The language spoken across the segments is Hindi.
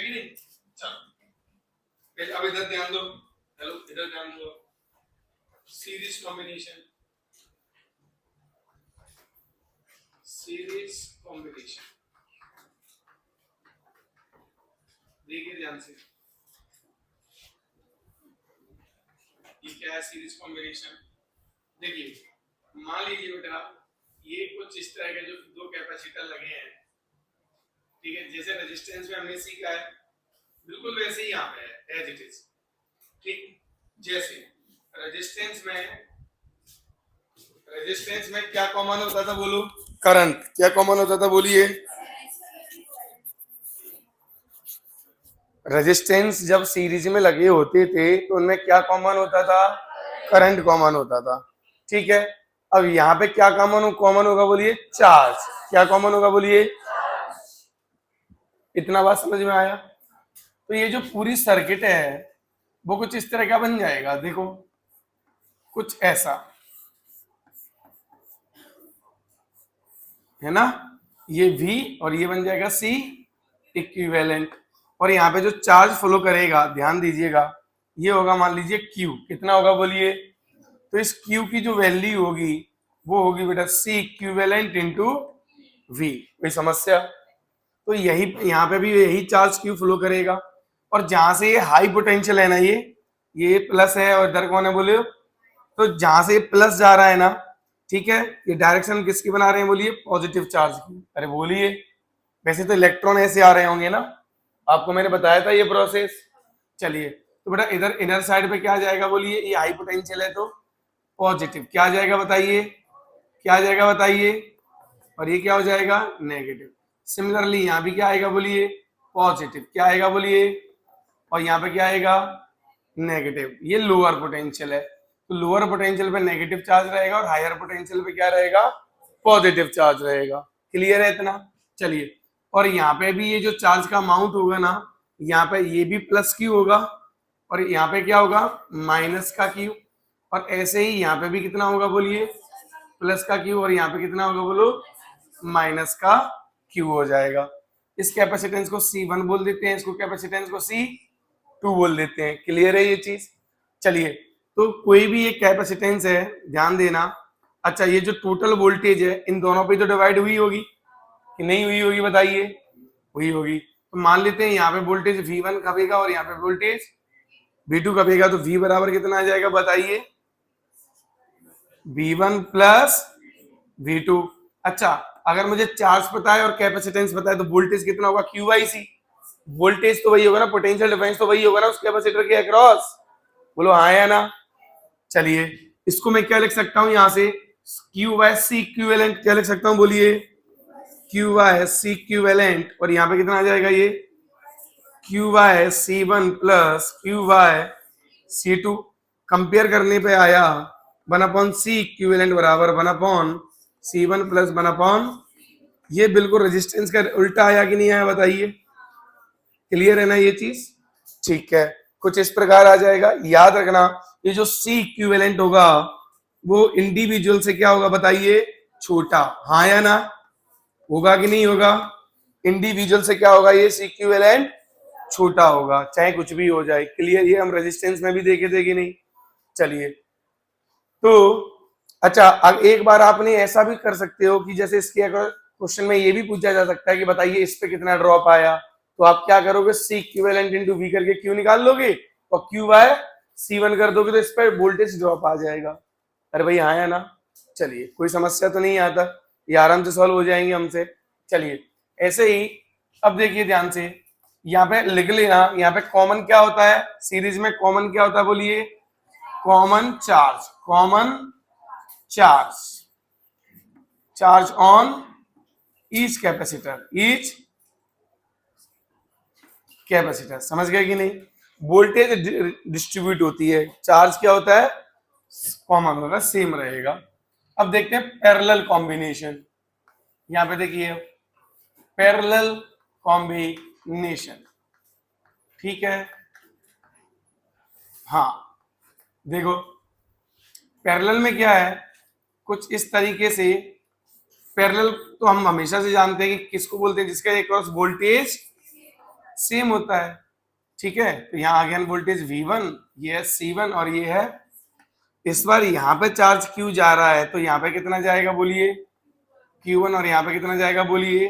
कि नहीं? चलो अब इधर ध्यान दो, हेलो इधर ध्यान दो, सीरीज कॉम्बिनेशन, सीरीज कॉम्बिनेशन देखिए ध्यान से, ये क्या है सीरीज कॉम्बिनेशन। देखिए मान लीजिए बेटा ये कुछ इस तरह के जो दो कैपेसिटर लगे हैं, ठीक है, जैसे रेजिस्टेंस में हमने सीखा है बिल्कुल वैसे ही यहाँ पे है एज इट इज, ठीक। जैसे रेजिस्टेंस में क्या कॉमन होता था बोलो, करंट। क्या कॉमन होता था बोलिए, रेजिस्टेंस जब सीरीज में लगे होते थे तो उनमें क्या कॉमन होता था, करंट कॉमन होता था, ठीक है। अब यहाँ पे क्या कॉमन होगा बोलिए, चार्ज। क्या कॉमन होगा बोलिए, इतना बात समझ में आया? तो ये जो पूरी सर्किट है वो कुछ इस तरह का बन जाएगा, देखो कुछ ऐसा है ना, ये V और ये बन जाएगा C इक्विवेलेंट, और यहाँ पे जो चार्ज फ्लो करेगा ध्यान दीजिएगा ये होगा मान लीजिए Q। कितना होगा बोलिए, तो इस Q की जो वैल्यू होगी वो होगी बेटा C इक्विवेलेंट इंटू V। कोई समस्या? तो यही यहाँ पे भी यही चार्ज Q फ्लो करेगा, और जहां से ये हाई पोटेंशियल है ना, ये प्लस है और इधर कौन है बोलिए, तो जहां से ये प्लस जा रहा है ना, ठीक है, ये डायरेक्शन किसकी बना रहे हैं बोलिए, पॉजिटिव चार्ज की। अरे बोलिए, वैसे तो इलेक्ट्रॉन ऐसे आ रहे होंगे ना, आपको मैंने बताया था ये प्रोसेस। चलिए तो बेटा इधर इनर साइड पे क्या आ जाएगा बोलिए, ये हाई पोटेंशियल है तो पॉजिटिव, क्या आ जाएगा बताइए, क्या आ जाएगा बताइए, और ये क्या हो जाएगा, नेगेटिव। सिमिलरली यहाँ भी क्या आएगा बोलिए, पॉजिटिव। क्या आएगा बोलिए, और यहाँ पे क्या आएगा, नेगेटिव। ये लोअर पोटेंशियल है तो लोअर पोटेंशियल पे नेगेटिव चार्ज रहेगा और हायर पोटेंशियल पे क्या रहेगा, पॉजिटिव चार्ज रहेगा। क्लियर है इतना? चलिए, और यहाँ पे भी ये जो चार्ज का अमाउंट होगा ना, यहाँ पे ये भी प्लस क्यू होगा और यहाँ पे क्या होगा, माइनस का क्यू, और ऐसे ही यहाँ पे भी कितना होगा बोलिए, प्लस का क्यू, और यहाँ पे कितना होगा बोलो, माइनस का क्यू हो जाएगा। इस कैपेसिटेंस को C1 बोल देते हैं, इसको कैपेसिटेंस को C2 बोल देते हैं। क्लियर है ये चीज? चलिए, तो कोई भी एक कैपेसिटेंस है, ध्यान देना। अच्छा, ये जो टोटल वोल्टेज है इन दोनों पे तो डिवाइड हुई होगी कि नहीं हुई होगी बताइए, हुई होगी। तो मान लेते हैं यहाँ पे वोल्टेज V1 कबेगा और यहाँ पे वोल्टेज V2 कबेगा, तो V बराबर कितना आ जाएगा बताइए, V1 प्लस V2। अच्छा, अगर मुझे चार्ज पता है और कैपेसिटेंस पता है तो वोल्टेज कितना होगा, QIC। वोल्टेज तो वही होगा ना, पोटेंशियल डिफरेंस तो वही होगा ना उस कैपेसिटर के अक्रॉस, बोलो हाँ या ना। चलिए, इसको मैं क्या लिख सकता हूं यहाँ से, Q/C इक्विवेलेंट। क्या लिख सकता हूं बोलिए, Q/C इक्विवेलेंट, और यहाँ पे कितना आ जाएगा ये, Q/C1 प्लस Q/C2। कंपेयर करने पे आया 1/C इक्विवेलेंट बराबर 1/C1 प्लस 1/, ये बिल्कुल रेजिस्टेंस का उल्टा आया कि नहीं आया बताइए। क्लियर है ना ये चीज? ठीक है, कुछ इस प्रकार आ जाएगा। याद रखना, ये जो C इक्विवेलेंट होगा वो इंडिविजुअल से क्या होगा बताइए, छोटा। हाँ या ना? होगा कि नहीं होगा? इंडिविजुअल से क्या होगा, ये C इक्विवेलेंट छोटा होगा, चाहे कुछ भी हो जाए। क्लियर? ये हम रेजिस्टेंस में भी देखे थे कि नहीं। चलिए, तो अच्छा, अब एक बार आपने ऐसा भी कर सकते हो कि जैसे इसके अगर क्वेश्चन में ये भी पूछा जा सकता है कि बताइए इस पे कितना ड्रॉप आया, तो आप क्या करोगे, C इक्विवेलेंट इंटू V करके Q निकाल लोगे और Q/C1 कर दोगे तो इस पर वोल्टेज ड्रॉप आ जाएगा। अरे भाई हाँ या ना? चलिए, कोई समस्या तो नहीं आता, ये आराम से सॉल्व हो जाएंगे हमसे। चलिए, ऐसे ही अब देखिए ध्यान से, यहाँ पे लिख लेना, यहाँ पे कॉमन क्या होता है, सीरीज में कॉमन क्या होता है बोलिए, common charge. Common charge, charge on each capacitor, each capacitor. समझ गए कि नहीं? वोल्टेज डिस्ट्रीब्यूट होती है, चार्ज क्या होता है, कॉमन होगा, सेम रहेगा। अब देखते हैं पैरेलल कॉम्बिनेशन। यहां पे देखिए पैरेलल कॉम्बिनेशन, ठीक है। हाँ, देखो पैरेलल में क्या है, कुछ इस तरीके से। पैरेलल तो हम हमेशा से जानते हैं कि किसको बोलते हैं, जिसका एक वोल्टेज सेम होता है, ठीक है। तो यहाँ अगेन वोल्टेज V1, ये है C1 और ये है, इस बार यहाँ पे चार्ज Q जा रहा है तो यहाँ पे कितना जाएगा बोलिए Q1 और यहाँ पे कितना जाएगा बोलिए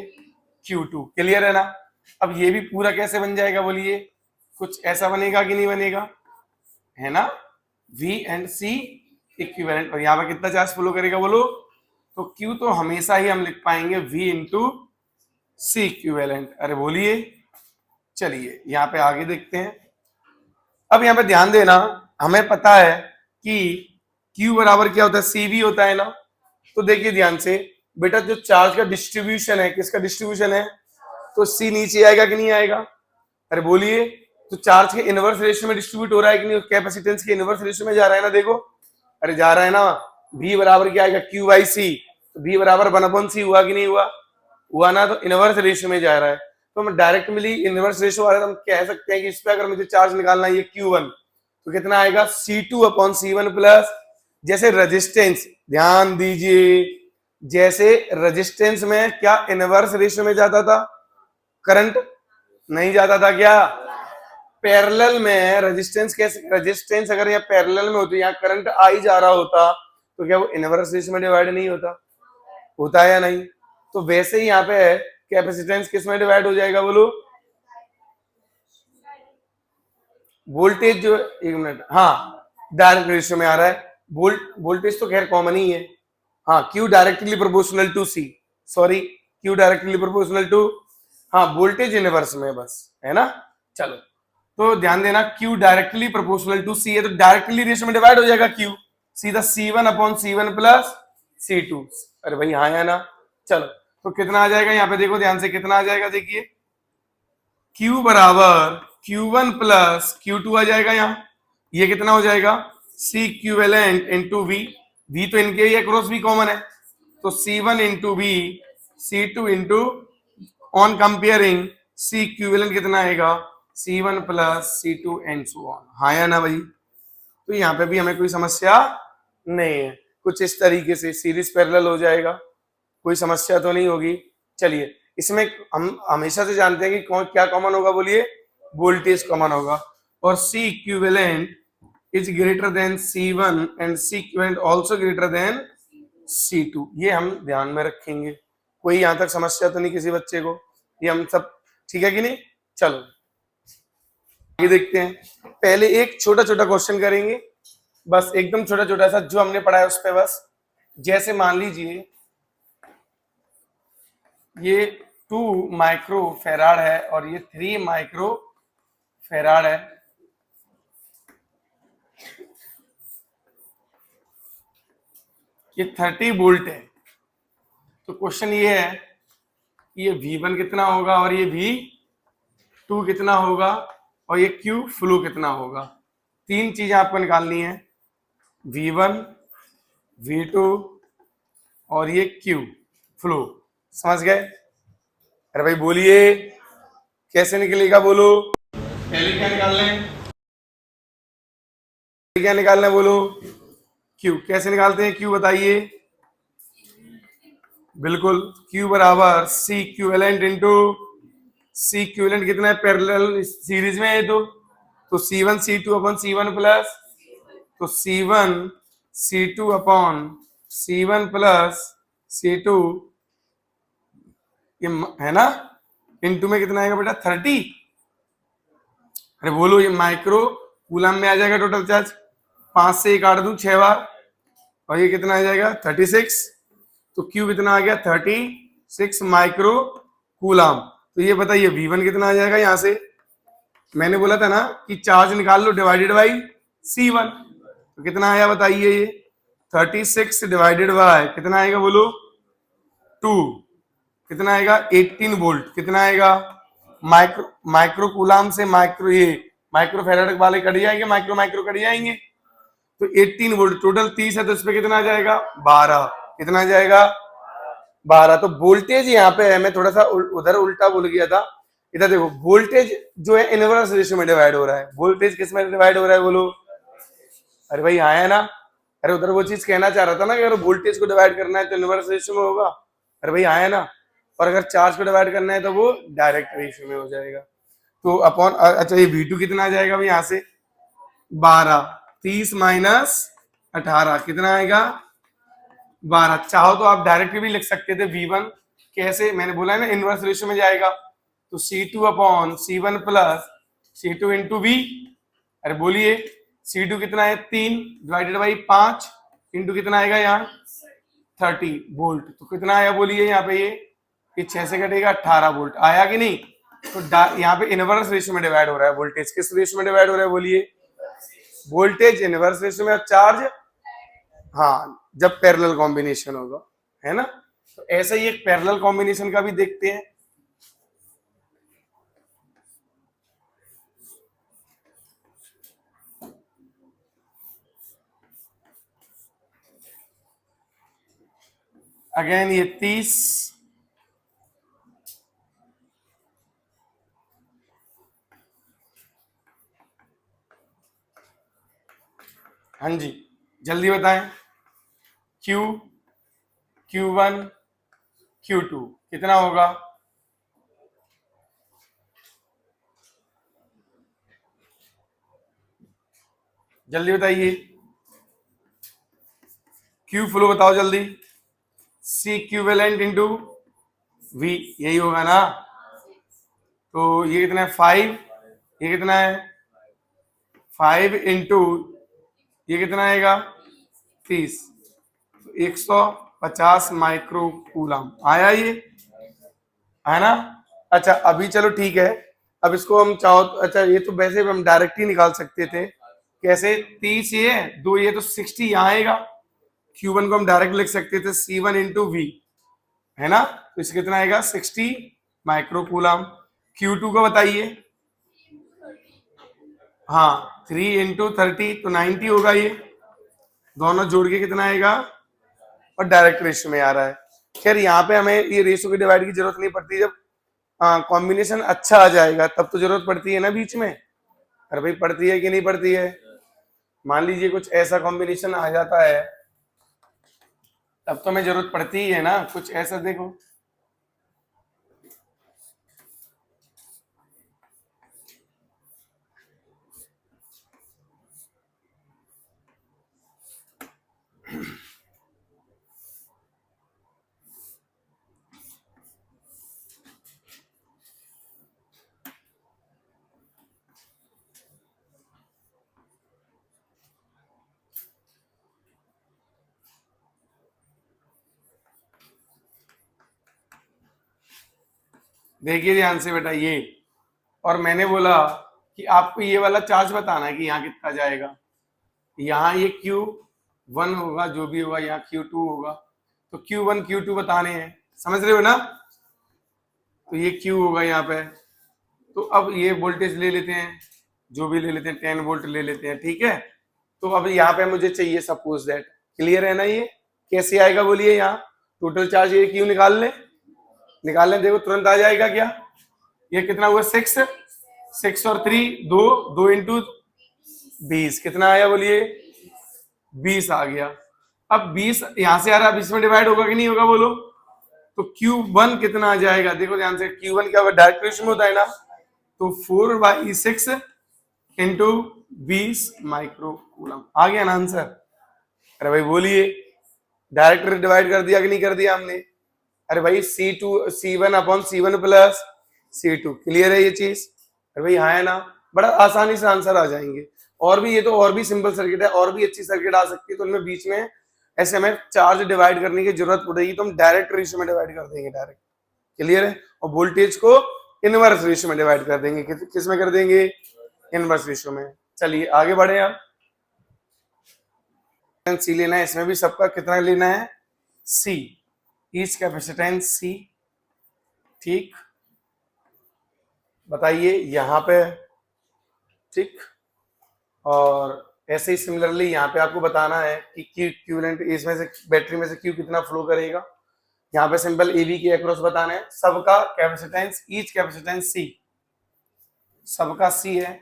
Q2। क्लियर है ना। अब ये भी पूरा कैसे बन जाएगा बोलिए, कुछ ऐसा बनेगा कि नहीं बनेगा, है ना, V एंड C इक्विवेलेंट, और यहाँ पे कितना चार्ज फ्लो करेगा बोलो, तो Q तो हमेशा ही हम लिख पाएंगे V इंटू C इक्विवेलेंट। अरे बोलिए, चलिए यहाँ पे आगे देखते हैं। अब यहाँ पे ध्यान देना, हमें पता है कि Q बराबर क्या होता है, CV होता है ना। तो देखिए ध्यान से बेटा, जो चार्ज का डिस्ट्रीब्यूशन है, किसका डिस्ट्रीब्यूशन है, तो C नीचे आएगा कि नहीं आएगा। अरे बोलिए, तो चार्ज के इनवर्स रेशियो में डिस्ट्रीब्यूट हो रहा है कि नहीं, कैपेसिटेंस के इनवर्स रेशियो में जा रहा है ना, देखो, अरे जा रहा है ना। V बराबर क्या आएगा, Q बाई C, तो V बराबर 1/C हुआ कि नहीं हुआ ना, तो इनवर्स रेशियो में जा रहा है। तो हम डायरेक्ट मिली इनवर्स रेशियो वाले, तो हम कह सकते हैं कि इस पे अगर मुझे चार्ज निकालना है ये Q1, तो कितना आएगा C2/C1 प्लस, जैसे रेजिस्टेंस, ध्यान दीजिए, जैसे रेजिस्टेंस में क्या इनवर्स रेशियो में जाता था, करंट नहीं जाता था क्या, पैरेलल में रेजिस्टेंस, कैसे रेजिस्टेंस अगर यहाँ पैरेलल में होती, यहाँ करंट आ ही जा रहा होता, तो क्या वो इनवर्स रेशियो में डिवाइड नहीं होता है या नहीं। तो वैसे ही यहाँ पे कैपेसिटेंस किस में डिवाइड हो जाएगा बोलो, वोल्टेज जो, एक मिनट, हाँ डायरेक्ट रेशियो में आ रहा है, वोल्टेज तो खैर कॉमन ही है, हाँ Q directly proportional to C, sorry Q directly proportional to, हाँ वोल्टेज इनवर्स में बस, है ना। चलो तो ध्यान देना, Q directly proportional to C है, तो डायरेक्टली रेशियो में डिवाइड हो जाएगा Q, सीधा C1/C1 प्लस C2। अरे भाई हाँ है ना। चलो तो कितना आ जाएगा, यहाँ पे देखो ध्यान से, कितना आ जाएगा, देखिए Q बराबर Q1 प्लस Q2 आ जाएगा यहाँ, ये कितना हो जाएगा C इक्विवेलेंट इंटू V तो इनके ही अक्रॉस भी कॉमन है, तो C1 into V, C2 into, on comparing C equivalent कितना आएगा C1 plus C2 and so on, हाँ या ना भाई। तो यहाँ पे भी हमें कोई समस्या नहीं है, कुछ इस तरीके से सीरीज पैरेलल हो जाएगा, कोई समस्या तो नहीं होगी। चलिए इसमें हम हमेशा से जानते हैं कि कौन क्या कॉमन होगा बोलिए, वोल्टेज कॉमन होगा, और C equivalent is greater than C1 and C equivalent also greater than C2, ये हम ध्यान में रखेंगे। कोई यहां तक समस्या तो नहीं किसी बच्चे को, ये हम सब ठीक है कि नहीं। चलो ये देखते हैं, पहले एक छोटा छोटा क्वेश्चन करेंगे, बस एकदम छोटा छोटा सा जो हमने पढ़ा है उस पे बस। जैसे मान लीजिए ये 2 माइक्रो फेराड है और ये 3 माइक्रो फेराड है, ये 30 वोल्ट है। तो क्वेश्चन ये है कि ये V1 कितना होगा और ये V2 कितना होगा और ये Q फ्लो कितना होगा। तीन चीजें आपको निकालनी है, V1, V2 और ये Q फ्लो, समझ गए। अरे भाई बोलिए कैसे निकलेगा बोलो, पहले क्या निकालना है बोलो, Q कैसे निकालते हैं, Q बताइए। बिल्कुल Q बराबर C equivalent into, C equivalent कितना है, पैरेलल सीरीज में है, तो C1 C2/C1 प्लस, तो C1 C2/C1 प्लस C2, ये है ना, इंटू में कितना आएगा बेटा 30। अरे बोलो, ये माइक्रो कूलम में आ जाएगा टोटल चार्ज, 5 से 1 काट दूं 6 बार, और ये कितना आ जाएगा 36, तो Q कितना आ गया 36 माइक्रो कूलम। तो ये बताइए V1 कितना आ जाएगा, यहां से मैंने बोला था ना कि चार्ज निकाल लो डिवाइडेड बाई C1, तो कितना आया बताइए, ये 36 डिवाइडेड बाय कितना आएगा बोलो 2, कितना आएगा 18 वोल्ट, कितना आएगा माइक्रो कूलम से माइक्रो, ये माइक्रो फेराड वाले कट जाएंगे, माइक्रो कट जाएंगे, तो 18 वोल्ट, टोटल 30 है, तो इस पे कितना आ जाएगा 12, कितना आ जाएगा 12। तो वोल्टेज यहाँ पे है, मैं थोड़ा सा उधर उल्टा बोल गया था, इधर देखो वोल्टेज जो है इनवर्स रेशियो में डिवाइड हो रहा है, वोल्टेज किस में डिवाइड हो रहा है बोलो। अरे भाई हाँ है ना, अरे उधर वो चीज कहना चाह रहा था ना कि अगर वोल्टेज को डिवाइड करना है तो इनवर्स रेशियो में होगा, अरे भाई हाँ है ना, और अगर चार्ज को डिवाइड करना है तो वो डायरेक्ट रेशियो में हो जाएगा। तो अपॉन, अच्छा ये V2 कितना आ जाएगा यहाँ से 12, 30 माइनस 18 कितना आएगा 12। चाहो तो आप डायरेक्ट भी लिख सकते थे V1, कैसे, मैंने बोला है ना इनवर्स रेशियो में जाएगा, तो C2 upon C1 plus C2 into V। अरे बोलिए C2 कितना है 3 डिवाइडेड बाई 5 इंटू कितना आएगा यहाँ 30 वोल्ट, तो कितना आया बोलिए यहाँ पे, ये 6 से कटेगा 18 वोल्ट आया कि नहीं। तो यहाँ पे इनवर्स रेशियो में डिवाइड हो रहा है वोल्टेज, किस रेशियो में डिवाइड हो रहा है बोलिए, वोल्टेज इनवर्स रेशियो में, चार्ज हाँ जब पैरेलल कॉम्बिनेशन होगा, है ना। तो ऐसा ही एक पैरेलल कॉम्बिनेशन का भी देखते हैं। अगेन ये 30, हाँ जी जल्दी बताएं, Q, Q1, Q2 कितना होगा, जल्दी बताइए, Q फ्लो बताओ जल्दी, C इक्विवेलेंट इंटू V, यही होगा ना। तो ये कितना है 5, ये कितना है 5 इंटू ये कितना आएगा 30, 150 माइक्रो कूलम आया, ये है ना। अच्छा अभी चलो ठीक है, अब इसको हम चाहो, अच्छा ये तो वैसे हम डायरेक्ट ही निकाल सकते थे, कैसे 30 ये 2 ये तो 60 यहाँ आएगा, Q1 को हम डायरेक्ट लिख सकते थे C1 इंटू V, है ना। तो इससे कितना आएगा 60 माइक्रो कूलम। Q2 को बताइए, हाँ 3 इंटू 30 तो 90 होगा, ये दोनों जोड़ के कितना आएगा, और डायरेक्ट रेशियो में आ रहा है। खैर यहाँ पे हमें ये रेशियो की डिवाइड की जरूरत नहीं पड़ती, जब कॉम्बिनेशन अच्छा आ जाएगा तब तो जरूरत पड़ती है ना बीच में। अरे भाई पड़ती है कि नहीं पड़ती है, मान लीजिए कुछ ऐसा कॉम्बिनेशन आ जाता है तब तो हमें जरूरत पड़ती ही है ना, कुछ ऐसा देखो, देखिए ध्यान से बेटा ये, और मैंने बोला कि आपको ये वाला चार्ज बताना है कि यहाँ कितना जाएगा, यहाँ ये Q1 होगा जो भी होगा, यहाँ Q2 होगा, तो Q1 Q2 बताने हैं, समझ रहे हो ना। तो ये Q होगा यहाँ पे, तो अब ये वोल्टेज ले लेते हैं, जो भी ले लेते हैं 10 वोल्ट ले लेते हैं, ठीक है। तो अब यहाँ पे मुझे चाहिए सपोज दैट, क्लियर है ना, ये कैसे आएगा बोलिए, यहाँ टोटल चार्ज ये Q निकाल लें, देखो तुरंत आ जाएगा क्या, ये कितना हुआ 6, 6 और 3 2, 2 इंटू 20 कितना आया बोलिए 20 आ गया। अब 20 यहां से आ रहा है, 20 में डिवाइड होगा कि नहीं होगा बोलो, तो Q1 कितना आ जाएगा, देखो ध्यान से, Q1 क्या डायरेक्ट रेशियो में होता है ना, तो 4/6 इंटू 20 माइक्रो कूलम आ गया ना आंसर। अरे भाई बोलिए, डायरेक्ट डिवाइड कर दिया कि नहीं कर दिया हमने। अरे भाई C1 upon C1 plus C2, clear है ये चीज। अरे भाई हाँ है ना, बड़ा आसानी से आंसर आ जाएंगे। और भी ये तो और भी सिंपल सर्किट है, और भी अच्छी सर्किट आ सकती है, तो उनमें बीच में ऐसे हमें चार्ज डिवाइड करने की जरूरत पड़ेगी तो हम डायरेक्ट रेशियो में डिवाइड कर देंगे डायरेक्ट, क्लियर है। और वोल्टेज को इनवर्स रेशियो में डिवाइड कर देंगे, किस में कर देंगे, इनवर्स रेशियो में। चलिए आगे बढ़े, आप सी लेना है, इसमें भी सबका कितना लेना है सी, ईच कैपेसिटेंस सी, ठीक बताइए यहाँ पे, ठीक। और ऐसे ही सिमिलरली यहाँ पे आपको बताना है कि क्यू इक्विवेलेंट, इसमें से बैटरी में से क्यू कितना फ्लो करेगा। यहाँ पे सिंपल एबी के अक्रॉस बताना है, सबका कैपेसिटेंस, ईच कैपेसिटेंस सी, सबका सी है,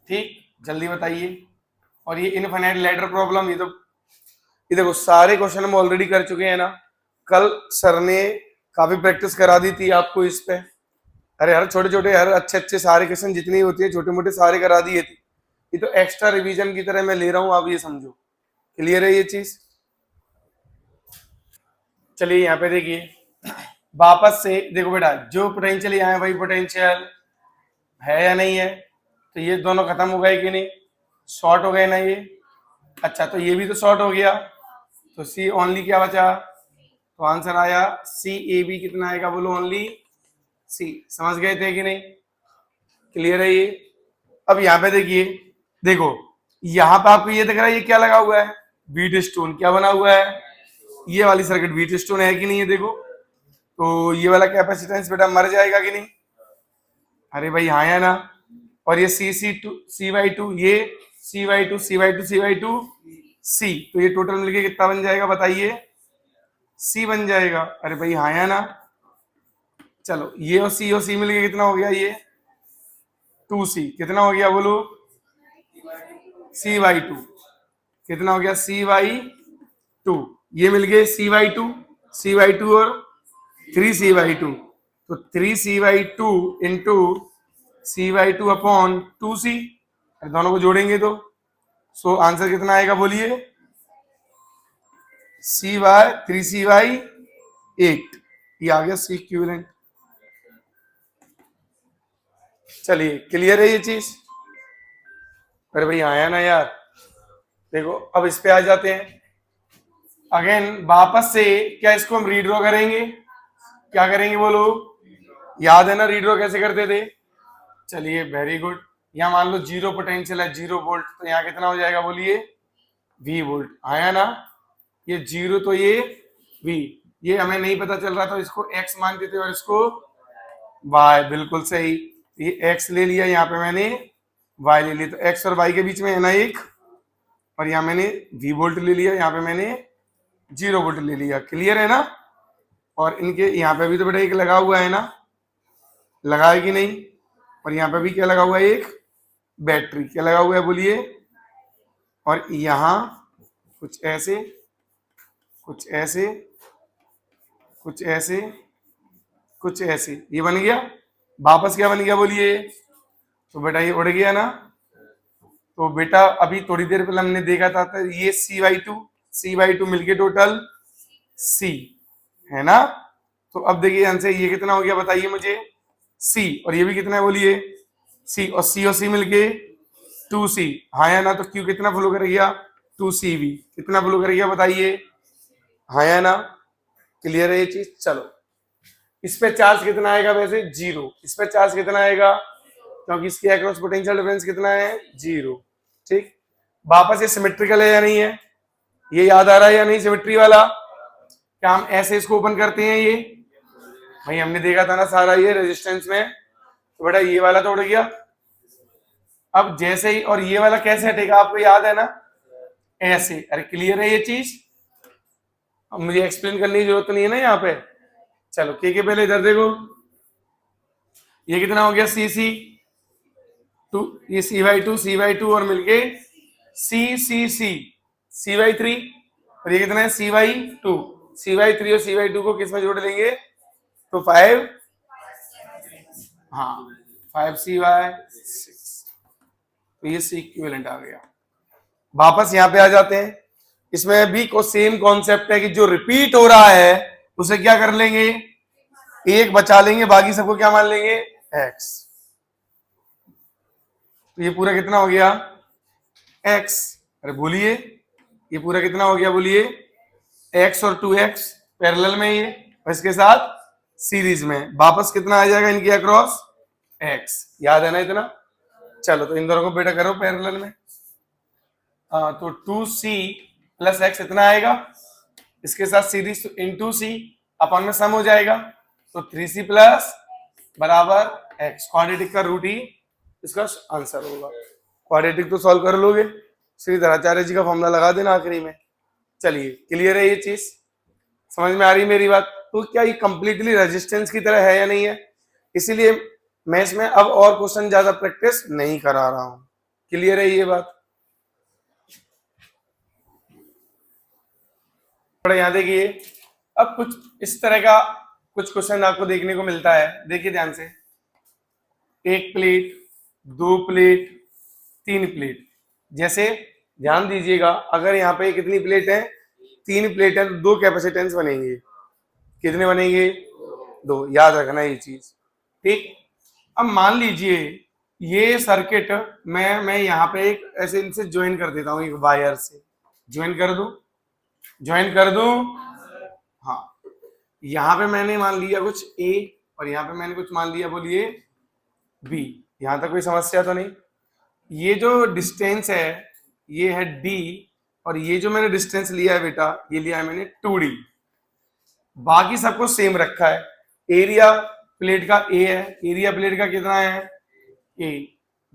ठीक जल्दी बताइए। और ये इनफाइनाइट लैडर प्रॉब्लम, ये देखो सारे क्वेश्चन हम ऑलरेडी कर चुके हैं ना, कल सर ने काफी प्रैक्टिस करा दी थी आपको इस पे, अरे हर छोटे छोटे हर अच्छे अच्छे सारे क्वेश्चन जितनी होती है छोटे मोटे सारे करा दिए थे, ये तो एक्स्ट्रा रिवीजन की तरह मैं ले रहा हूँ, आप ये समझो। क्लियर है ये चीज? चलिए यहाँ पे देखिए, वापस से देखो बेटा, जो पोटेंशियल यहाँ है वही पोटेंशियल है या नहीं है, तो ये दोनों खत्म हो गए कि नहीं, शॉर्ट हो गए ना ये। अच्छा तो ये भी तो शॉर्ट हो गया, तो सी ओनली क्या बचा, तो आंसर आया सी ए बी, कितना आएगा बोलो, ओनली सी। समझ गए थे कि नहीं? क्लियर है ये? अब यहाँ पे देखिए, देखो यहाँ पे आपको ये दिख रहा है, ये क्या लगा हुआ है, बीट स्टोन। क्या बना हुआ है, ये वाली सर्किट बीट स्टोन है कि नहीं है, देखो। तो ये वाला कैपेसिटेंस बेटा मर जाएगा कि नहीं? अरे भाई हाँ या ना? और ये सी बाई टू, ये सी बाई टू सी, तो ये टोटल मिलके कितना बन जाएगा बताइए, सी बन जाएगा। अरे भाई हाँ या ना? चलो ये और सी मिलके कितना हो गया, ये 2C, कितना हो गया बोलो, C/2, कितना हो गया, C/2, ये मिल गए C/2 और 3C/2, तो 3C/2 into C/2 upon 2C, दोनों को जोड़ेंगे तो सो आंसर कितना आएगा बोलिए, 3C/8, ये आ गया C इक्विवेलेंट। चलिए क्लियर है ये चीज? अरे भाई आया ना यार? देखो अब इस पे आ जाते हैं अगेन वापस से, क्या इसको हम रीड्रॉ करेंगे, क्या करेंगे बोलो, याद है ना रीड्रॉ कैसे करते थे? चलिए वेरी गुड, यहाँ मान लो जीरो पोटेंशियल है, 0 वोल्ट, तो यहाँ कितना हो जाएगा बोलिए, V वोल्ट। आया ना? ये 0 तो ये V, ये हमें नहीं पता चल रहा था, इसको X मानते थे और इसको Y, बिल्कुल सही, ये X ले लिया, यहाँ पे मैंने Y ले लिया, तो X और Y के बीच में है ना एक, और यहाँ मैंने V वोल्ट ले लिया, यहाँ पे मैंने 0 वोल्ट ले लिया। क्लियर है ना? और इनके यहाँ पे भी तो बेटा एक लगा हुआ है ना, लगा है कि नहीं? और यहाँ पे भी क्या लगा हुआ है, एक बैटरी, क्या लगा हुआ है बोलिए, और यहाँ कुछ ऐसे कुछ ऐसे कुछ ऐसे कुछ ऐसे, ये बन गया। वापस क्या बन गया बोलिए, तो बेटा ये उड़ गया ना। तो बेटा अभी थोड़ी देर पहले हमने देखा था, तो ये C/2 मिलके टोटल C है ना। तो अब देखिए आंसर ये कितना हो गया बताइए मुझे, C, और ये भी कितना है बोलिए, C, और C मिलके 2C। हाँ या ना? तो Q कितना फ्लो करेगा, 2CV, कितना फ्लो करेगा बताइए, हाँ या ना? क्लियर है ये चीज? चलो इस पे चार्ज कितना आएगा, वैसे 0, इस पे चार्ज कितना आएगा, क्योंकि इसके अक्रॉस पोटेंशियल डिफरेंस कितना है, 0। ठीक, वापस ये सिमेट्रिकल है या नहीं है, ये याद आ रहा है या नहीं, सिमेट्री वाला? क्या हम ऐसे इसको ओपन करते हैं, ये भाई हमने देखा था ना सारा ये रेजिस्टेंस में, तो बेटा ये वाला तो उड़ गया। अब जैसे ही, और ये वाला कैसे हटेगा आपको याद है ना, ऐसे। अरे क्लियर है ये चीज? अब मुझे एक्सप्लेन करने की जरूरत नहीं है ना यहाँ पे। चलो के पहले इधर देखो, ये कितना हो गया, C/2, ये C/2 और मिलके C/3, और ये कितना है C/2 और C/2 को किस में जोड़ लेंगे, तो 5, हाँ 5C/6, तो ये C इक्विवेलेंट आ गया। वापस यहाँ पे आ जाते हैं, इसमें भी को सेम कॉन्सेप्ट है कि जो रिपीट हो रहा है उसे क्या कर लेंगे, एक बचा लेंगे, बाकी सबको क्या मान लेंगे, X। तो ये पूरा कितना हो गया, X। अरे बोलिए, ये पूरा कितना हो गया बोलिए, X और 2X पैरेलल में, ये और इसके साथ सीरीज में, वापस कितना आ जाएगा इनके अक्रॉस, X। याद है ना इतना? चलो तो इन दोनों को बेटा करो पैरेलल में, तो 2C प्लस X इतना आएगा, इसके साथ सीरीज तो इंटू C, अपन में सम हो जाएगा, तो 3C प्लस बराबर X, क्वाड्रेटिक का रूट ही इसका आंसर होगा। क्वाड्रेटिक तो सॉल्व कर लोगे, श्रीधराचार्य जी का फॉर्मूला लगा देना आखिरी में। चलिए क्लियर है ये चीज, समझ में आ रही मेरी बात? तो क्या ये कंप्लीटली रेजिस्टेंस की तरह है या नहीं है, इसीलिए मैं इसमें अब और क्वेश्चन ज्यादा प्रैक्टिस नहीं करा रहा हूं। क्लियर है ये बात? यहाँ देखिए, अब कुछ इस तरह का कुछ क्वेश्चन आपको देखने को मिलता है, देखिए ध्यान से। एक प्लेट, दो प्लेट, तीन प्लेट। जैसे ध्यान दीजिएगा, अगर यहाँ पे कितनी प्लेट है, तीन प्लेट है, तो दो कैपेसिटेंस बनेंगे। कितने बनेंगे? दो। याद रखना ये चीज, ठीक। अब मान लीजिए ये सर्किट मैं यहाँ पे एक ऐसे इनसे ज्वाइन कर देता हूँ, एक वायर से ज्वाइन कर दूं, ज्वाइन कर दूं। हाँ, यहाँ पे मैंने मान लिया कुछ ए और यहाँ पे मैंने कुछ मान लिया, बोलिए बी। यहां तक कोई समस्या तो नहीं? ये जो डिस्टेंस है ये है डी, और ये जो मैंने डिस्टेंस लिया है बेटा, ये लिया है मैंने 2D। बाकी सबको सेम रखा है। एरिया प्लेट का ए है, एरिया प्लेट का कितना है? ए।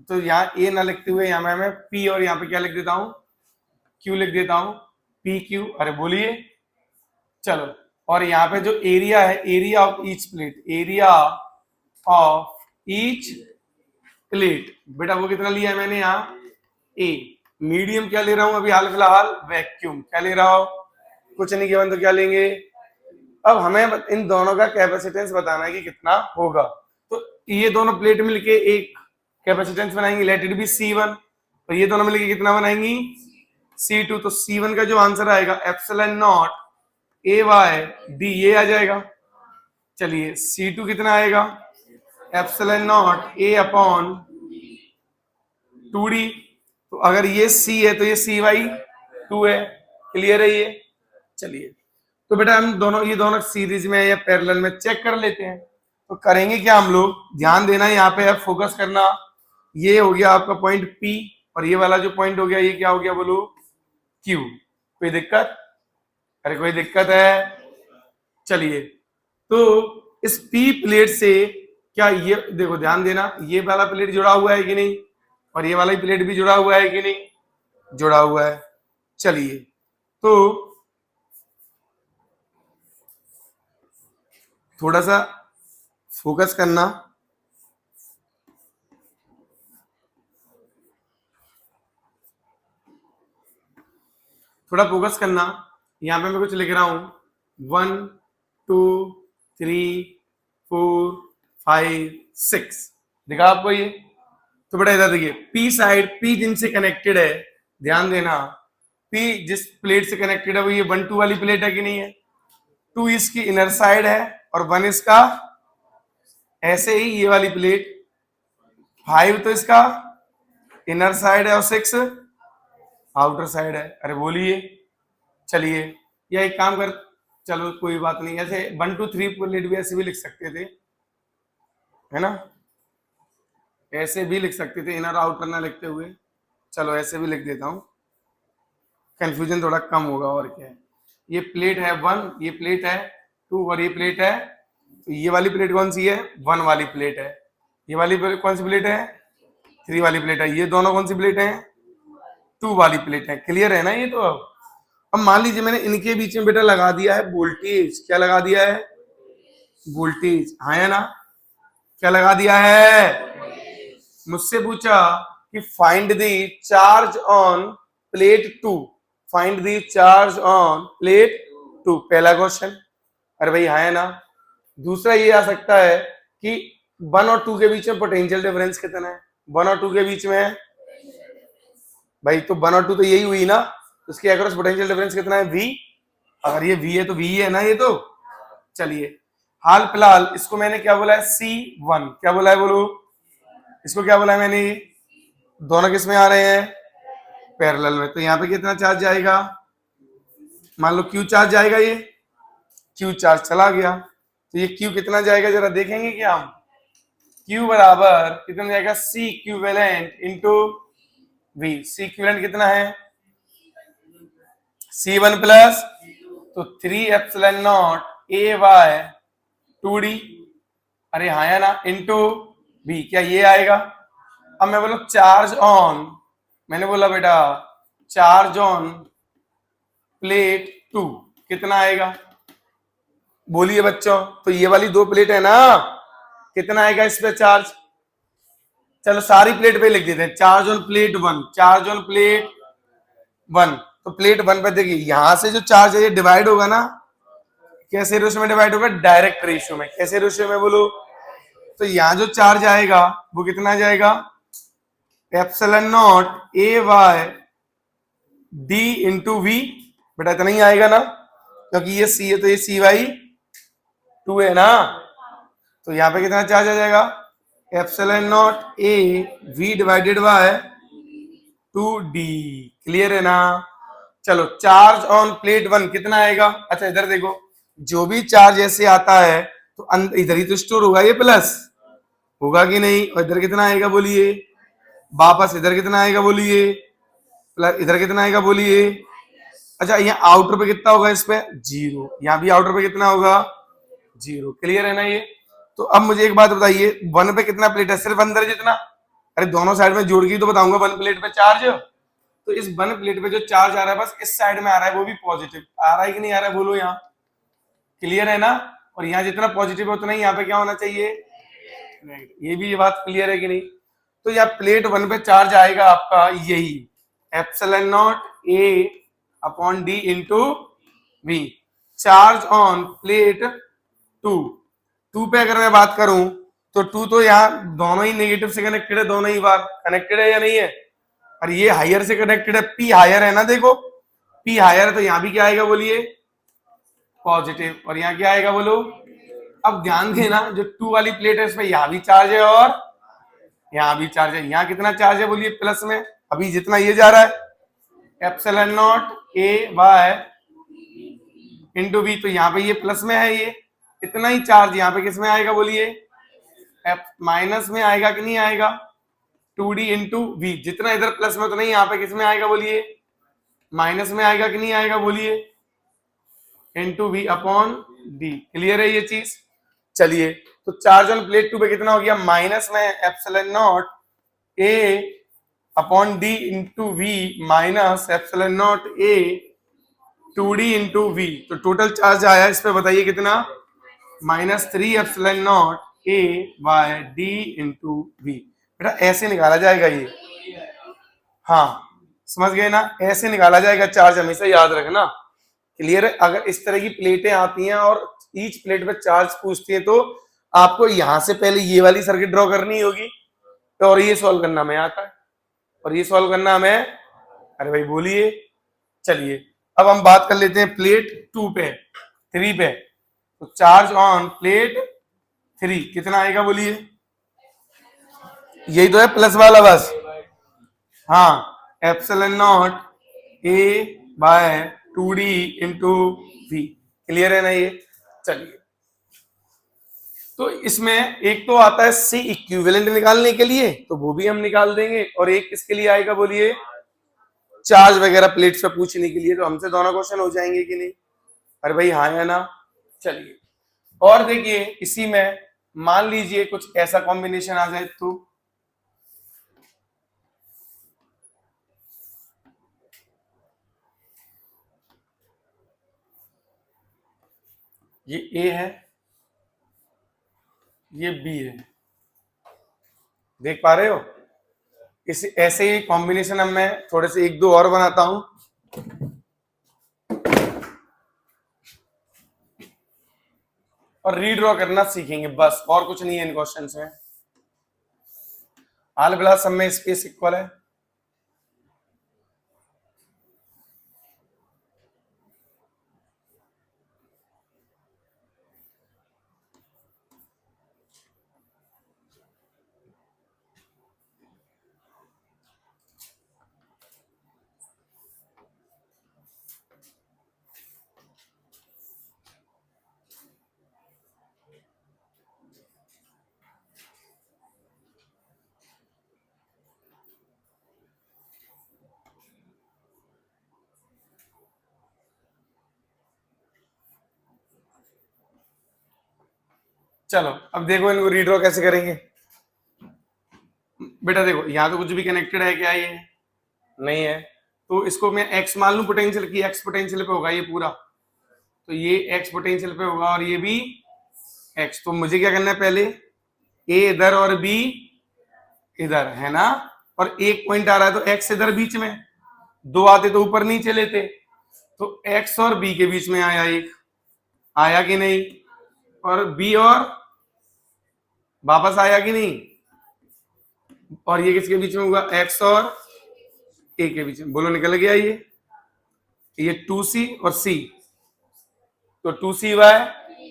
तो यहाँ ए ना लिखते हुए यहाँ मैं पी, और यहाँ पे क्या लिख देता हूं? क्यू लिख देता हूं, पी क्यू। अरे बोलिए, चलो। और यहाँ पे जो एरिया है, area of each plate, area of each plate बेटा वो कितना लिया है मैंने यहाँ? ए। मीडियम क्या ले रहा हूं अभी हाल फिलहाल? वैक्यूम। क्या ले रहा हूं? कुछ नहीं किया तो क्या लेंगे? अब हमें इन दोनों का कैपेसिटेंस बताना है कि कितना होगा। तो ये दोनों प्लेट मिलके एक कैपेसिटेंस बनाएंगी, लेट इट बी C1, और ये दोनों मिलके कितना बनाएंगी? C2। तो C1 का जो आंसर आएगा epsilon naught A by D, ये आ जाएगा। चलिए C2 कितना आएगा? Epsilon naught A upon 2D। तो अगर ये C है तो ये C/2 है। क्लियर है ये? चलिए, तो बेटा हम दोनों, ये दोनों सीरीज में या पैरेलल में चेक कर लेते हैं। तो करेंगे क्या हम लोग? ध्यान देना यहाँ पे है, फोकस करना। ये हो गया आपका पॉइंट P, और ये वाला जो पॉइंट हो गया ये क्या हो गया बोलो? Q। कोई दिक्कत? अरे कोई दिक्कत है? चलिए, तो इस P प्लेट से क्या ये देखो, ध्यान देना, ये वाला प्लेट जुड़ा हुआ है कि नहीं, और ये वाला प्लेट भी जुड़ा हुआ है कि नहीं? जुड़ा हुआ है। चलिए, तो थोड़ा सा फोकस करना। थोड़ा फोकस करना। यहां पे मैं कुछ लिख रहा हूं, 1 2 3 4 5 6। दिखा आपको ये? तो बेटा इधर देखिए, पी साइड, पी जिनसे कनेक्टेड है, ध्यान देना, पी जिस प्लेट से कनेक्टेड है वो ये 1 2 वाली प्लेट है कि नहीं है? 2 इसकी इनर साइड है और 1 इसका, ऐसे ही ये वाली प्लेट 5 तो इसका इनर साइड है और 6 आउटर साइड है। अरे बोलिए। चलिए, या एक काम कर, चलो कोई बात नहीं, ऐसे 1 2 3 प्लेट भी ऐसे भी लिख सकते थे, है ना? ऐसे भी लिख सकते थे, इनर आउटर ना लिखते हुए। चलो ऐसे भी लिख देता हूं, कंफ्यूजन थोड़ा कम होगा। और क्या है, ये प्लेट है 1, ये प्लेट है 2, और ये प्लेट है, तो ये वाली प्लेट कौन सी है? 1 वाली प्लेट है। ये वाली कौन सी प्लेट है? 3 वाली प्लेट है। ये दोनों कौन सी प्लेट है? 2 वाली प्लेट है। क्लियर है ना ये? तो अब मान लीजिए मैंने इनके बीच में बेटा लगा दिया है वोल्टेज। क्या लगा दिया है? वोल्टेज। हाँ है ना? क्या लगा दिया है? मुझसे पूछा कि find the charge on plate 2, find the charge on plate 2, पहला क्वेश्चन। अरे भाई हाँ है ना? दूसरा ये आ सकता है कि 1 और 2 के बीच में पोटेंशियल डिफरेंस कितना है? 1 और 2 के बीच में भाई, तो 1 और 2 तो यही हुई ना, उसके अक्रॉस पोटेंशियल डिफरेंस कितना है? V। अगर ये V है तो V है ना ये तो। चलिए, हाल फिलहाल इसको मैंने क्या बोला है? C1। क्या बोला है बोलो? इसको क्या बोला है मैंने? दोनों किस में आ रहे हैं? पैरेलल में। तो यहाँ पे कितना चार्ज जाएगा? मान लो Q चार्ज जाएगा, ये Q चार्ज चला गया, तो ये Q कितना जाएगा जरा देखेंगे क्या हम? Q बराबर कितना जाएगा? C equivalent into V। C equivalent कितना है? C1 प्लस, तो 3 epsilon naught A Y 2D। अरे हाँ या ना? Into V। क्या ये आएगा? अब मैं बोला चार्ज ऑन, मैंने बोला बेटा चार्ज ऑन प्लेट 2 कितना आएगा? बोलिए बच्चों। तो ये वाली 2 प्लेट है ना, कितना आएगा इस पे चार्ज? चलो सारी प्लेट पे लिख देते हैं, charge on plate 1, charge on plate 1। तो प्लेट 1 पे देखिए, यहां से जो चार्ज है ये डिवाइड होगा ना, कैसे रेशियो में डिवाइड होगा? डायरेक्ट रेशियो में। कैसे रेशियो में बोलो? तो यहाँ जो चार्ज आएगा वो कितना आ जाएगा, epsilon naught A by D into V. बेटा इतना ही आएगा ना, क्योंकि ये सी है तो ये सी वाई 2 है ना। तो यहाँ पे कितना चार्ज आ जाएगा, epsilon naught A V divided by 2d। Clear है ना। चलो चार्ज ऑन प्लेट 1 कितना आएगा। अच्छा इधर देखो, जो भी चार्ज ऐसे आता है तो इधर ही तो स्टोर होगा, ये प्लस होगा कि नहीं। और इधर कितना आएगा बोलिए, वापस इधर कितना आएगा बोलिए, प्लस इधर कितना आएगा बोलिए। अच्छा यहाँ आउटर पे कितना होगा, इस पे 0, यहाँ भी आउटर पे कितना होगा 0। क्लियर है ना ये। तो अब मुझे एक बात बताइए, 1 पे कितना प्लेट है, सिर्फ अंदर जितना। अरे दोनों साइड में जोड़ के तो बताऊंगा 1 प्लेट पे चार्ज। तो इस 1 प्लेट पे जो चार्ज आ रहा है बस इस साइड में आ रहा है, वो भी पॉजिटिव आ रहा है कि नहीं आ रहा है बोलो यहाँ। क्लियर है ना। और यहाँ जितना पॉजिटिव है उतना ही यहाँ पे क्या होना चाहिए, ये भी ये बात क्लियर है कि नहीं। तो यहाँ प्लेट 1 पे चार्ज आएगा आपका यही epsilon naught A upon D into V. Charge on plate 2 पे अगर मैं बात करूं तो 2 तो यहाँ दोनों ही नेगेटिव से कनेक्टेड है, दोनों ही बार कनेक्टेड है या नहीं है। और ये हायर से कनेक्टेड है, पी हायर है ना, देखो पी हायर है तो यहाँ भी क्या आएगा बोलिए, पॉजिटिव। और यहाँ क्या आएगा बोलो। अब ध्यान देना, जो 2 वाली प्लेट है इसमें यहाँ भी चार्ज है और यहाँ भी चार्ज है। यहाँ कितना चार्ज है बोलिए प्लस में, अभी जितना ये जा रहा है epsilon naught A by into V. तो यहाँ पे ये प्लस में है, ये इतना ही चार्ज यहाँ पे किस में आएगा बोलिए, माइनस में आएगा कि नहीं आएगा, 2d इंटू वी। जितना इधर प्लस में उतना ही यहाँ पे किस में आएगा बोलिए, माइनस में आएगा कि नहीं आएगा बोलिए, into V upon D. Clear है ये चीज। चलिए तो चार्ज ऑन प्लेट 2 पे कितना हो गया, माइनस में epsilon naught A upon D into V minus epsilon naught A 2d into V. तो टोटल चार्ज आया इस पे बताइए कितना, -3 epsilon naught A by D into V. बेटा ऐसे निकाला जाएगा ये, हाँ समझ गए ना, ऐसे निकाला जाएगा चार्ज, हमेशा याद रखना। क्लियर है। अगर इस तरह की प्लेटें आती हैं और ईच प्लेट पे चार्ज पूछती है तो आपको यहां से पहले ये वाली सर्किट ड्रॉ करनी होगी, तो और ये सॉल्व करना हमें आता है, और ये सॉल्व करना हमें, अरे भाई बोलिए। चलिए अब हम बात कर लेते हैं प्लेट 2 पे, 3 पे। तो चार्ज ऑन प्लेट 3 कितना आएगा बोलिए, यही तो है प्लस वाला बस, हाँ epsilon naught A by 2d into V. Clear है ना ये। चलिए तो इसमें एक तो आता है सी इक्विवेलेंट निकालने के लिए, तो वो भी हम निकाल देंगे, और एक किसके लिए आएगा बोलिए, चार्ज वगैरह प्लेट्स पे पूछने के लिए। तो हमसे दोनों क्वेश्चन हो जाएंगे कि नहीं, अरे भाई हाँ या ना। चलिए और देखिए इसी में मान लीजिए कुछ ऐसा कॉम्बिनेशन आ जाए, तो ये ए है, ये बी है, देख पा रहे हो। इस ऐसे ही कॉम्बिनेशन अब मैं थोड़े से 1-2 और बनाता हूं, और रीड्रॉ करना सीखेंगे बस, और कुछ नहीं है इन क्वेश्चंस में। आल बिला सब में स्पेस इक्वल है, चलो अब देखो इनको रीड्रॉ कैसे करेंगे। बेटा देखो यहाँ तो कुछ भी कनेक्टेड है क्या, ये नहीं है, तो इसको मैं x मान लूं पोटेंशियल की, x पोटेंशियल पे होगा ये पूरा, तो ये x पोटेंशियल पे होगा और ये भी x। तो मुझे क्या करना है, पहले a इधर और b इधर है ना, और एक पॉइंट आ रहा है तो x इधर बीच में, 2 आते तो ऊपर नीचे लेते, तो x और b के बीच में आया एक, आया कि नहीं, और b और वापस आया कि नहीं? और ये किसके बीच में हुआ? x और a के बीच में। बोलो निकल गया ये 2c और c, तो 2cy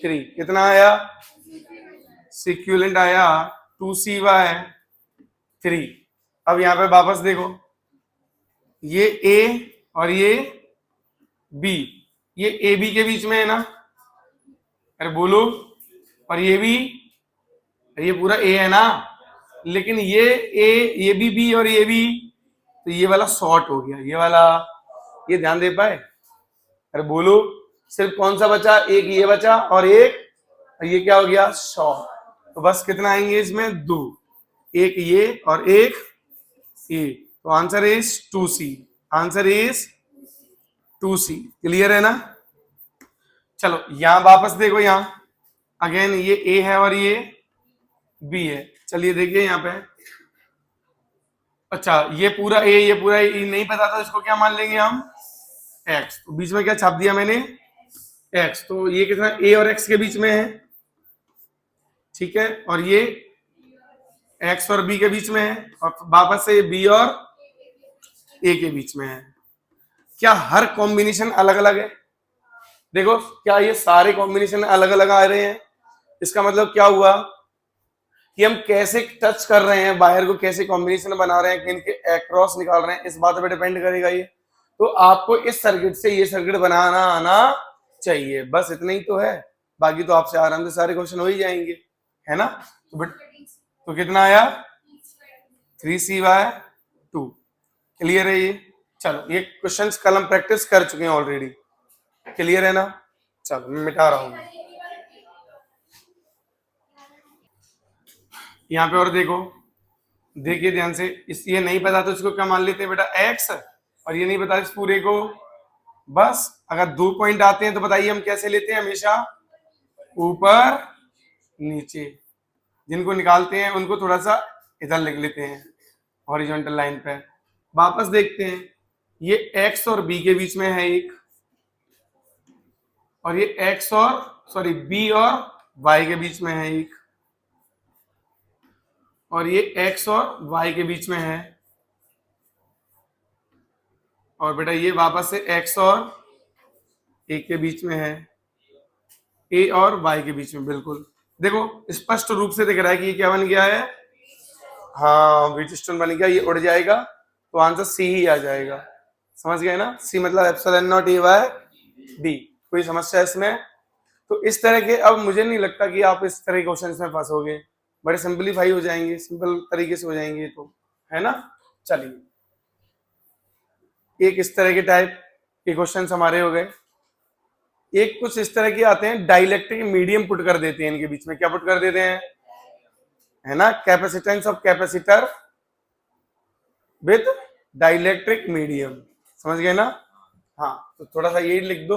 3 कितना आया? इक्विवेलेंट आया 2cy 3। अब यहां पे वापस देखो, ये a और ये b, ये a b के बीच में है ना? अरे बोलो, और ये भी, ये पूरा a है ना? लेकिन ये a, ये भी b और ये भी, तो ये वाला शॉर्ट हो गया, ये वाला, ये ध्यान दे पाए? अरे बोलो, सिर्फ कौन सा बचा? एक ये बचा और एक, और ये क्या हो गया? शॉर्ट। तो बस कितना आएंगे इसमें? 2, एक ये और एक ये, तो answer is 2c। Answer is 2c। Clear है ना? चलो यहां वापस देखो, यहां अगेन ये a है और ये b है। चलिए देखिए यहां पे, अच्छा ये पूरा a, ये पूरा a नहीं पता था, इसको क्या मान लेंगे हम? x। तो बीच में क्या छाप दिया मैंने? x। तो ये कितना? a और x के बीच में है, ठीक है, और ये x और b के बीच में है, और वापस से b और a के बीच में है। क्या हर कॉम्बिनेशन अलग अलग है? देखो, क्या ये सारे कॉम्बिनेशन अलग अलग आ रहे हैं? इसका मतलब क्या हुआ कि हम कैसे टच कर रहे हैं वायर को, कैसे कॉम्बिनेशन बना रहे हैं, इनके अक्रॉस निकाल रहे हैं, इस बात पे डिपेंड करेगा ये। तो आपको इस सर्किट से ये सर्किट बनाना आना चाहिए, बस इतना ही तो है। बाकी तो आपसे आराम से सारे क्वेश्चन हो ही जाएंगे, है ना? तो कितना आया? 3c/2। क्लियर है ये? चलो ये क्वेश्चंस कल हम प्रैक्टिस कर चुके हैं ऑलरेडी। क्लियर है ना? चलो मैं मिटा रहा हूं यहाँ पे, और देखो, देखिए ध्यान से, इस ये नहीं पता तो इसको क्या मान लेते हैं बेटा? x, और ये नहीं पता इस पूरे को। बस अगर 2 पॉइंट आते हैं तो बताइए हम कैसे लेते हैं? हमेशा ऊपर नीचे। जिनको निकालते हैं उनको थोड़ा सा इधर लिख लेते हैं हॉरिजॉन्टल लाइन पे। वापस देखते हैं, ये x और b के बीच में है एक, और ये x और b और y के बीच में है एक, और ये x और y के बीच में है, और बेटा ये वापस से x और a के बीच में है, a और y के बीच में। बिल्कुल देखो स्पष्ट रूप से दिख रहा है कि ये क्या बन गया है? हाँ, व्हीटस्टोन बन गया। ये उड़ जाएगा तो आंसर सी ही आ जाएगा। समझ गए ना? सी मतलब एप्सिलॉन नॉट a/d। कोई समस्या इसमें? तो इस तरह के, अब मुझे नहीं लगता कि आप इस तरह के क्वेश्चंस में फंसोगे, बड़े सिंपलीफाई हो जाएंगे, सिंपल तरीके से हो जाएंगे, तो है ना? चलिए, एक इस तरह के टाइप के क्वेश्चंस हमारे हो गए। एक कुछ इस तरह के आते हैं, डाइलेक्ट्रिक मीडियम पुट कर देते हैं इनके बीच में। क्या पुट कर देते हैं? है ना? Capacitance of capacitor with dielectric medium. समझ गए ना? हाँ, तो थोड़ा सा यही लिख दो,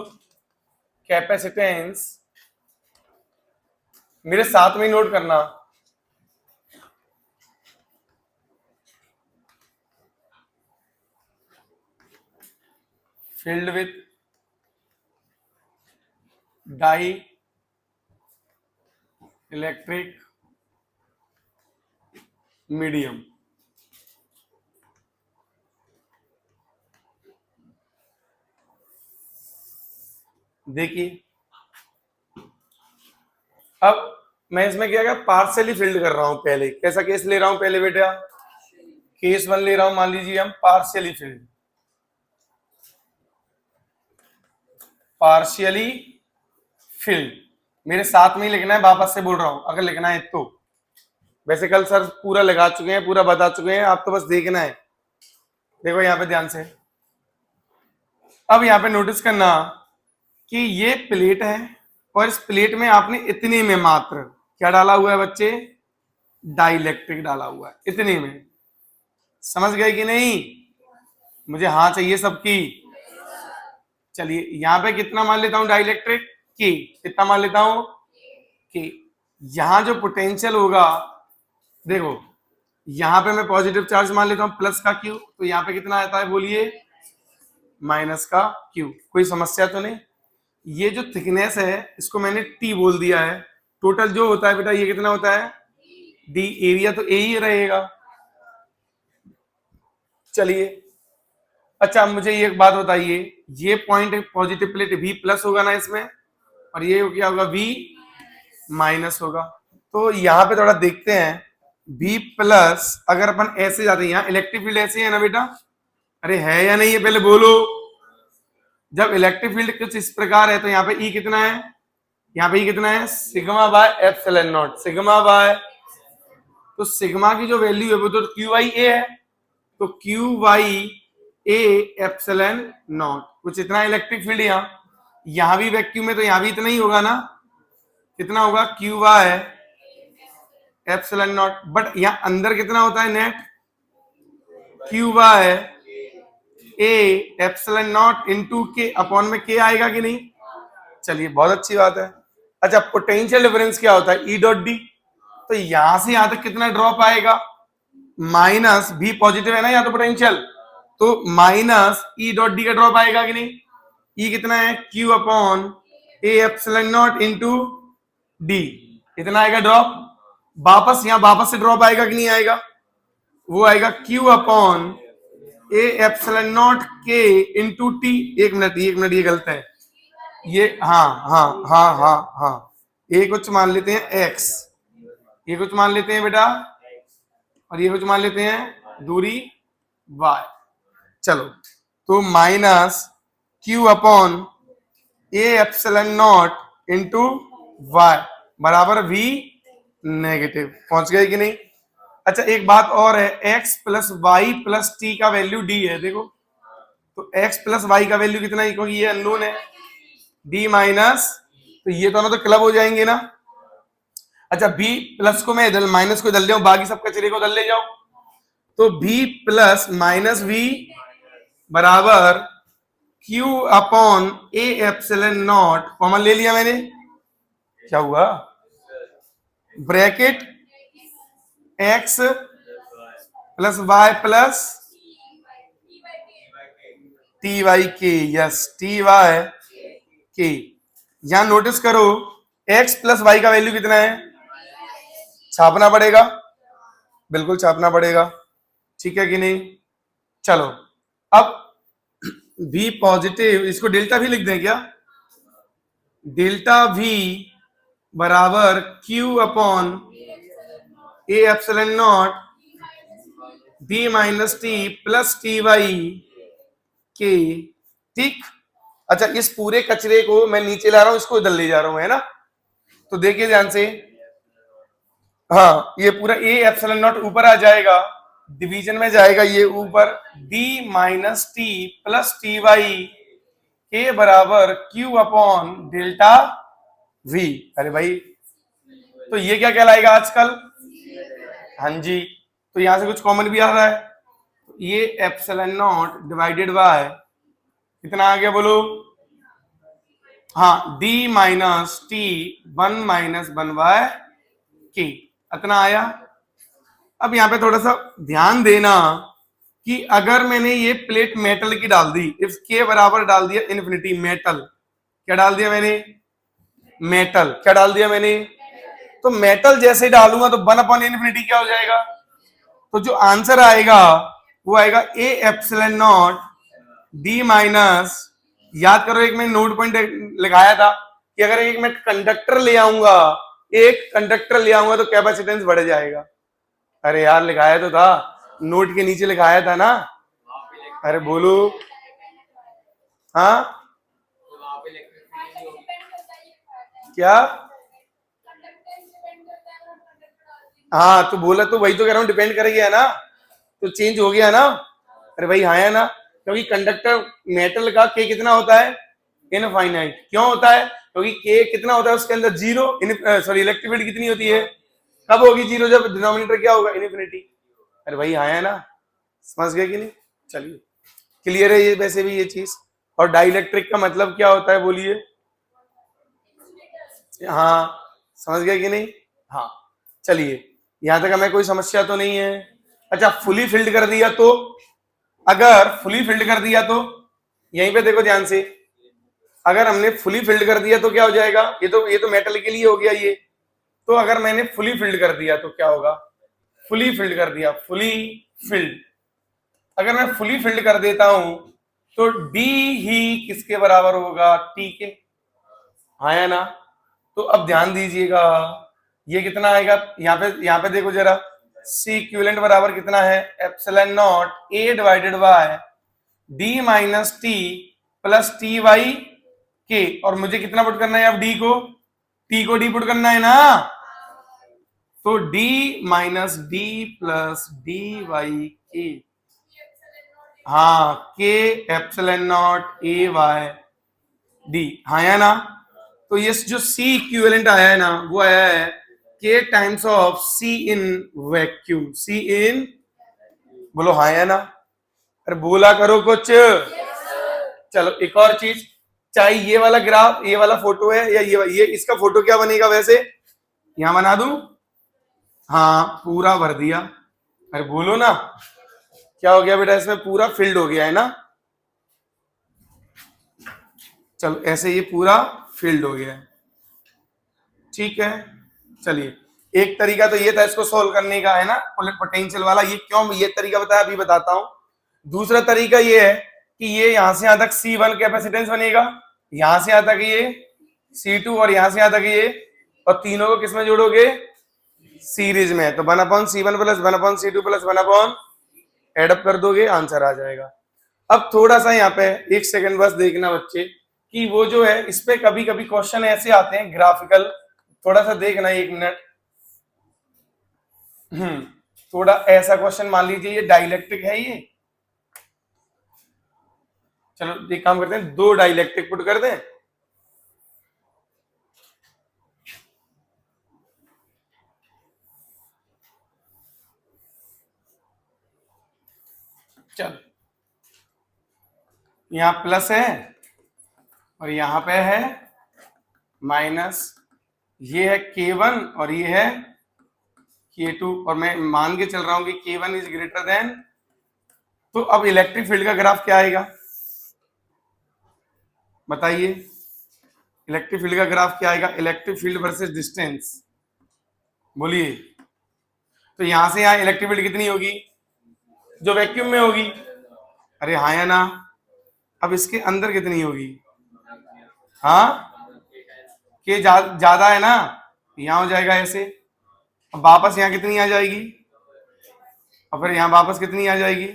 कैपेसिटेंस, मेरे साथ में नोट करना, filled with dielectric medium। देखिए अब मैं इसमें क्या पार्शियली फिल्ड कर रहा हूं पहले। कैसा केस ले रहा हूं पहले बेटा? केस 1 ले रहा हूं, मान लीजिए हम पार्शियली फिल्ड, पार्शियली फिल्ड। मेरे साथ में ही लिखना है, वापस से बोल रहा हूं अगर लिखना है तो। वैसे कल सर पूरा लगा चुके हैं, पूरा बता चुके हैं, आप तो बस देखना है। देखो यहां पे ध्यान से, अब यहां पे नोटिस करना कि ये प्लेट है, और इस प्लेट में आपने इतने में मात्र क्या डाला हुआ है बच्चे? डाइलेक्ट्रिक डाला हुआ है, इतने में। समझ गए कि नहीं? मुझे हाँ चाहिए सबकी। चलिए यहां पे कितना मान लेता हूं डाइलेक्ट्रिक की? कितना मान लेता हूं कि यहां जो पोटेंशियल होगा, देखो यहां पे मैं पॉजिटिव चार्ज मान लेता हूं प्लस का क्यू, तो यहां पे कितना आता है बोलिए? माइनस का क्यू। कोई समस्या तो नहीं? ये जो थिकनेस है इसको मैंने टी बोल दिया है। टोटल जो होता है बेटा ये कितना होता है? डी, एरिया तो ए ही रहेगा। चलिए, अच्छा मुझे ये एक बात बताइए, ये point positive plate V plus होगा ना इसमें, और ये क्या होगा, वी माइनस होगा। तो यहाँ पे थोड़ा देखते हैं, वी प्लस अगर अपन ऐसे जाते हैं, यहाँ इलेक्ट्रिक फील्ड ऐसे है ना बेटा, अरे है या नहीं है पहले बोलो। जब इलेक्ट्रिक फील्ड कुछ इस प्रकार है तो यहाँ पे ई कितना है, यहाँ पे ई कितना है, sigma by epsilon not, sigma bye, तो सिग्मा की जो वैल्यू है वो तो क्यू वाई ए है, तो Q by A epsilon naught, कुछ इतना इलेक्ट्रिक फील्ड यहाँ भी वैक्यूम में तो यहाँ भी इतना ही होगा ना, कितना होगा, Q by epsilon naught, but यहाँ अंदर कितना होता है net, Q by A epsilon naught into K upon में के आएगा कि नहीं। चलिए बहुत अच्छी बात है। अच्छा पोटेंशियल डिफरेंस क्या होता है, ई डॉट डी, तो यहां से यहां तक कितना ड्रॉप आएगा, माइनस भी पॉजिटिव है ना यहाँ तो पोटेंशियल, तो माइनस ई डॉट डी का ड्रॉप आएगा कि नहीं, ई कितना है, Q upon A epsilon naught into D, कितना आएगा ड्रॉप, वापस यहाँ वापस से ड्रॉप आएगा कि नहीं आएगा, वो आएगा Q upon A epsilon not के इनटू टी। एक मिनट ये गलत है, ये हाँ हाँ हाँ हाँ हाँ, ये कुछ मान लेते हैं एक्स, ये कुछ मान लेते हैं बेटा, और ये कुछ मान लेते हैं दूरी y, चलो तो minus q upon A epsilon not into y बराबर v नेगेटिव, पहुंच गए कि नहीं। अच्छा एक बात और है, x plus Y plus T का वैल्यू d है, देखो तो x प्लस वाई का वैल्यू कितना है, क्योंकि ये अननोन है, d माइनस, तो ये दोनों तो क्लब हो जाएंगे ना। अच्छा b प्लस को मैं इधर माइनस को इधर ले जाऊं, बाकी सब कचरे को इधर ले जाऊं, तो b प्लस माइनस v बराबर q upon A epsilon naught, common ले लिया मैंने, क्या हुआ, bracket x plus y plus t by k, yes t by k. यहां नोटिस करो x प्लस वाई का वैल्यू कितना है, छापना पड़ेगा, बिल्कुल छापना पड़ेगा, ठीक है कि नहीं। चलो अब v पॉजिटिव, इसको डेल्टा भी लिख दें क्या, डेल्टा v बराबर q upon A epsilon naught b minus t plus t by k, ठीक। अच्छा इस पूरे कचरे को मैं नीचे ला रहा हूं, इसको इधर ले जा रहा हूं, है ना, तो देखिए ध्यान से, हाँ ये पूरा ए एप्सिलॉन नॉट ऊपर आ जाएगा, डिवीजन में जाएगा ये ऊपर, d minus t plus t by k बराबर q अपॉन डेल्टा v। अरे भाई तो ये क्या कहलाएगा आजकल, हाँ जी, तो यहां से कुछ कॉमन भी आ रहा है, ये एप्सिलॉन नॉट डिवाइडेड बाय कितना आ गया बोलो, हाँ d minus t 1 minus 1 by k, इतना आया। अब यहाँ पे थोड़ा सा ध्यान देना कि अगर मैंने ये प्लेट मेटल की डाल दी, इफ के बराबर डाल दिया इन्फिनिटी, मेटल क्या डाल दिया मैंने, मेटल क्या डाल दिया मैंने, तो मेटल जैसे डालूंगा तो 1 अपॉन इन्फिनिटी क्या हो जाएगा, तो जो आंसर आएगा वो आएगा ए एप्सिलॉन नॉट डी माइनस, याद करो एक मैंने नोट पॉइंट लगाया था कि अगर एक मैं कंडक्टर ले आऊंगा, एक कंडक्टर ले आऊंगा तो कैपेसिटेंस बढ़ जाएगा। अरे यार लिखाया तो था, नोट के नीचे लिखाया था ना, अरे बोलो, हाँ क्या, हाँ तो बोला, तो वही तो कह रहा हूँ, डिपेंड कर गया ना, तो चेंज हो गया ना, अरे भाई हाँ है ना, क्योंकि कंडक्टर मेटल का के कितना होता है, इनफाइनाइट, क्यों होता है, क्योंकि के कितना होता है उसके अंदर जीरो, सॉरी इलेक्ट्रिक फील्ड कितनी होती है, कब होगी जीरो, जब डिनोमिनेटर क्या होगा, इनफिनिटी। अरे भाई हाँ है ना, समझ गए कि नहीं। चलिए क्लियर है ये, वैसे भी ये चीज। और डाइलेक्ट्रिक का मतलब क्या होता है बोलिए, हाँ समझ गए कि नहीं, हाँ चलिए यहां तक हमें कोई समस्या तो नहीं है। अच्छा फुली फिल्ड कर दिया तो, अगर फुली फिल्ड कर दिया तो यहीं पे देखो ध्यान से, अगर हमने फुली फिल्ड कर दिया तो क्या हो जाएगा, ये तो मेटल के लिए हो गया ये, तो अगर मैंने फुली फिल्ड कर दिया तो क्या होगा, फुली फिल्ड कर दिया, फुली फिल्ड, अगर मैं फुली फिल्ड कर देता हूं तो डी ही किसके बराबर होगा, टी के, हाँ या ना। तो अब ध्यान दीजिएगा ये कितना आएगा, यहाँ पे देखो जरा, सी इक्विवेलेंट बराबर कितना है, epsilon naught A divided by d minus t plus t by k, और मुझे कितना पुट करना है अब डी को, टी को डी पुट करना है ना, तो d minus d plus d by k, हाँ k epsilon naught A by d, हाँ या ना। तो ये जो सी इक्विवेलेंट आया है ना वो आया है के times of c in vacuum, c in, बोलो हाँ या ना, अरे बोला करो कुछ। चलो एक और चीज, चाहे ये वाला ग्राफ, ये वाला फोटो है या ये इसका फोटो क्या बनेगा वैसे, यहां बना दूं, हाँ पूरा भर दिया, अरे बोलो ना क्या हो गया बेटा, इसमें पूरा फिल्ड हो गया है ना, चलो ऐसे ये पूरा फिल्ड हो गया है, ठीक है। चलिए एक तरीका तो ये था इसको सोल्व करने का, है ना, पोटेंशियल वाला, ये क्यों ये तरीका बताया अभी बताता हूं। दूसरा तरीका ये है कि ये यहां से यहां तक C1 कैपेसिटेंस बनेगा, यहां से यहां तक ये C2 और यहां से यहां तक ये, और तीनों को किसमें जोड़ोगे, सीरीज में, तो 1/C1 plus 1/C2 plus 1 add up कर दोगे, आंसर आ जाएगा। अब थोड़ा सा यहाँ पे एक सेकंड बस देखना बच्चे कि वो जो है इस पे कभी कभी क्वेश्चन ऐसे आते हैं ग्राफिकल, थोड़ा सा देखना, 1 मिनट। थोड़ा ऐसा क्वेश्चन मान लीजिए ये डाइलेक्ट्रिक है ये, चलो एक काम करते हैं, 2 डाइलेक्ट्रिक पुट कर दें, चलो यहां प्लस है और यहां पे है माइनस, ये है K1 और ये है K2, और मैं मान के चल रहा हूं कि K1 इज ग्रेटर देन, तो अब इलेक्ट्रिक फील्ड का ग्राफ क्या आएगा बताइए, इलेक्ट्रिक फील्ड का ग्राफ क्या आएगा, इलेक्ट्रिक फील्ड वर्सेस डिस्टेंस, बोलिए। तो यहां से यहां इलेक्ट्रिक फील्ड कितनी होगी, जो वैक्यूम में होगी, अरे हाँ या ना। अब इसके अंदर कितनी होगी, हाँ के ज्यादा है ना, यहां हो जाएगा ऐसे, अब वापस यहां कितनी आ जाएगी, और फिर यहां वापस कितनी आ जाएगी,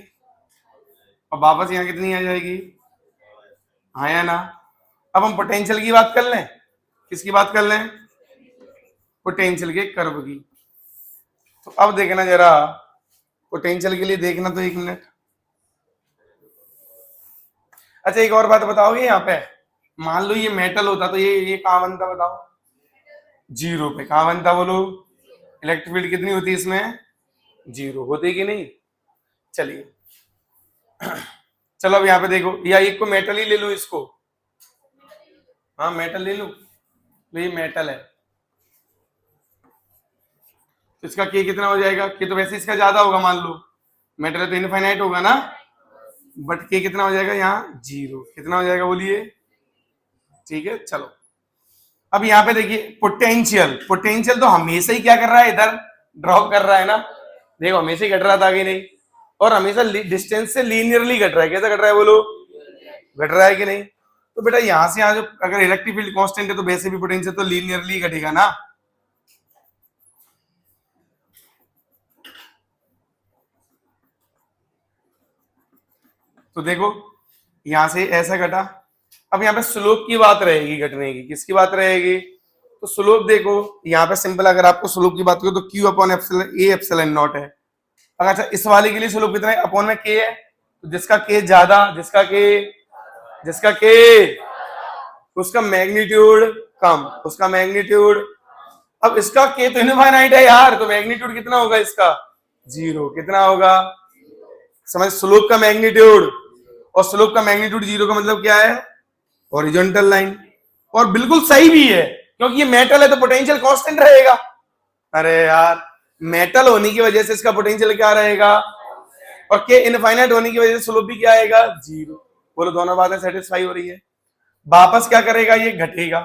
और वापस यहां कितनी आ जाएगी, हाँ या ना। अब हम पोटेंशियल की बात कर लें, किसकी बात कर लें, पोटेंशियल के कर्व की। तो अब देखना जरा, पोटेंशियल के लिए देखना तो 1 मिनट। अच्छा एक और बात बताओगे, यहाँ पे मान लो ये मेटल होता तो ये कहां बनता बताओ, 0 पे, कहां बनता बोलो, इलेक्ट्रिक फील्ड कितनी होती है इसमें, 0 होती कि नहीं। चलिए चलो अब यहाँ पे देखो, या एक को मेटल ही ले लो इसको, हाँ मेटल ले लो, तो ये मेटल है, तो इसका के कितना हो जाएगा, के तो वैसे इसका ज्यादा होगा, मान लो मेटल तो इनफाइनाइट होगा ना, बट के कितना हो जाएगा यहाँ 0, कितना हो जाएगा बोलिए, ठीक है। चलो अब यहाँ पे देखिए पोटेंशियल, पोटेंशियल तो हमेशा ही क्या कर रहा है, इधर ड्रॉप कर रहा है ना, देखो हमेशा ही घट रहा था कि नहीं, और हमेशा डिस्टेंस से लीनियरली घट रहा है, कैसा घट रहा है बोलो, घट रहा है कि नहीं। तो बेटा यहां से यहां जो अगर इलेक्ट्रिक फील्ड कांस्टेंट है तो वैसे भी पोटेंशियल तो लीनियरली घटेगा ना, तो देखो यहां से ऐसा घटा। अब यहाँ पे स्लोप की बात रहेगी घटने की, किसकी बात रहेगी, तो स्लोप देखो यहाँ पे सिंपल, अगर आपको स्लोप की बात करो तो Q अपॉन एप्सिलॉन नॉट है। अगर अच्छा इस वाले के लिए स्लोप कितना है, अपॉन में K है, तो जिसका K ज्यादा, जिसका K उसका मैग्नीट्यूड कम, उसका मैग्नीट्यूड, अब इसका K तो इनफाइनाइट है यार, तो मैग्नीट्यूड कितना होगा इसका, 0, कितना होगा, समझ, स्लोप का मैग्नीट्यूड, और स्लोप का मैग्नीट्यूड 0 का मतलब क्या है, हॉरिजॉन्टल लाइन, और बिल्कुल सही भी है क्योंकि ये मेटल है तो पोटेंशियल कांस्टेंट रहेगा। अरे यार मेटल होने की वजह से इसका पोटेंशियल क्या रहेगा, और के इनफाइनाइट होने की वजह से स्लोप भी क्या आएगा, 0। बोलो दोनों बातें सेटिस्फाई हो रही है। वापस क्या करेगा, ये घटेगा,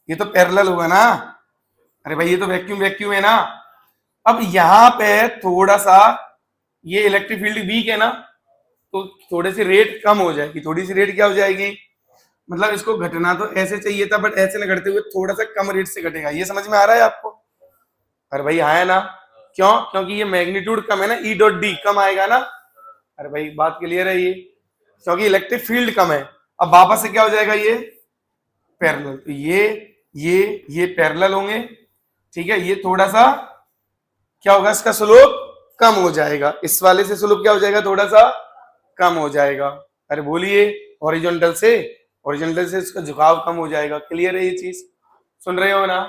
ये तो पैरेलल होगा ना, अरे भाई ये तो वैक्यूम वैक्यूम है ना। अब यहाँ पे थोड़ा सा ये इलेक्ट्रिक फील्ड वीक है ना, तो थोड़ी सी रेट कम हो जाएगी। थोड़ी सी रेट क्या हो जाएगी, मतलब इसको घटना तो ऐसे चाहिए था, बट ऐसे ना घटते हुए थोड़ा सा कम रेट से घटेगा। ये समझ में आ रहा है आपको? अरे भाई हाँ है ना। क्यों? क्योंकि ये मैग्नीट्यूड कम है ना, ई डॉट डी कम आएगा ना। अरे भाई बात क्लियर है ये, क्योंकि इलेक्ट्रिक फील्ड कम है। अब वापस से क्या हो जाएगा, ये पैरेलल, तो ये पैरेलल होंगे, ठीक है। ये थोड़ा सा क्या होगा, इसका स्लोप कम हो जाएगा, इस वाले से स्लोप क्या हो जाएगा, थोड़ा सा कम हो जाएगा। अरे बोलिए, हॉरिजॉन्टल से इसका झुकाव कम हो जाएगा। क्लियर है ये चीज, सुन रहे हो ना?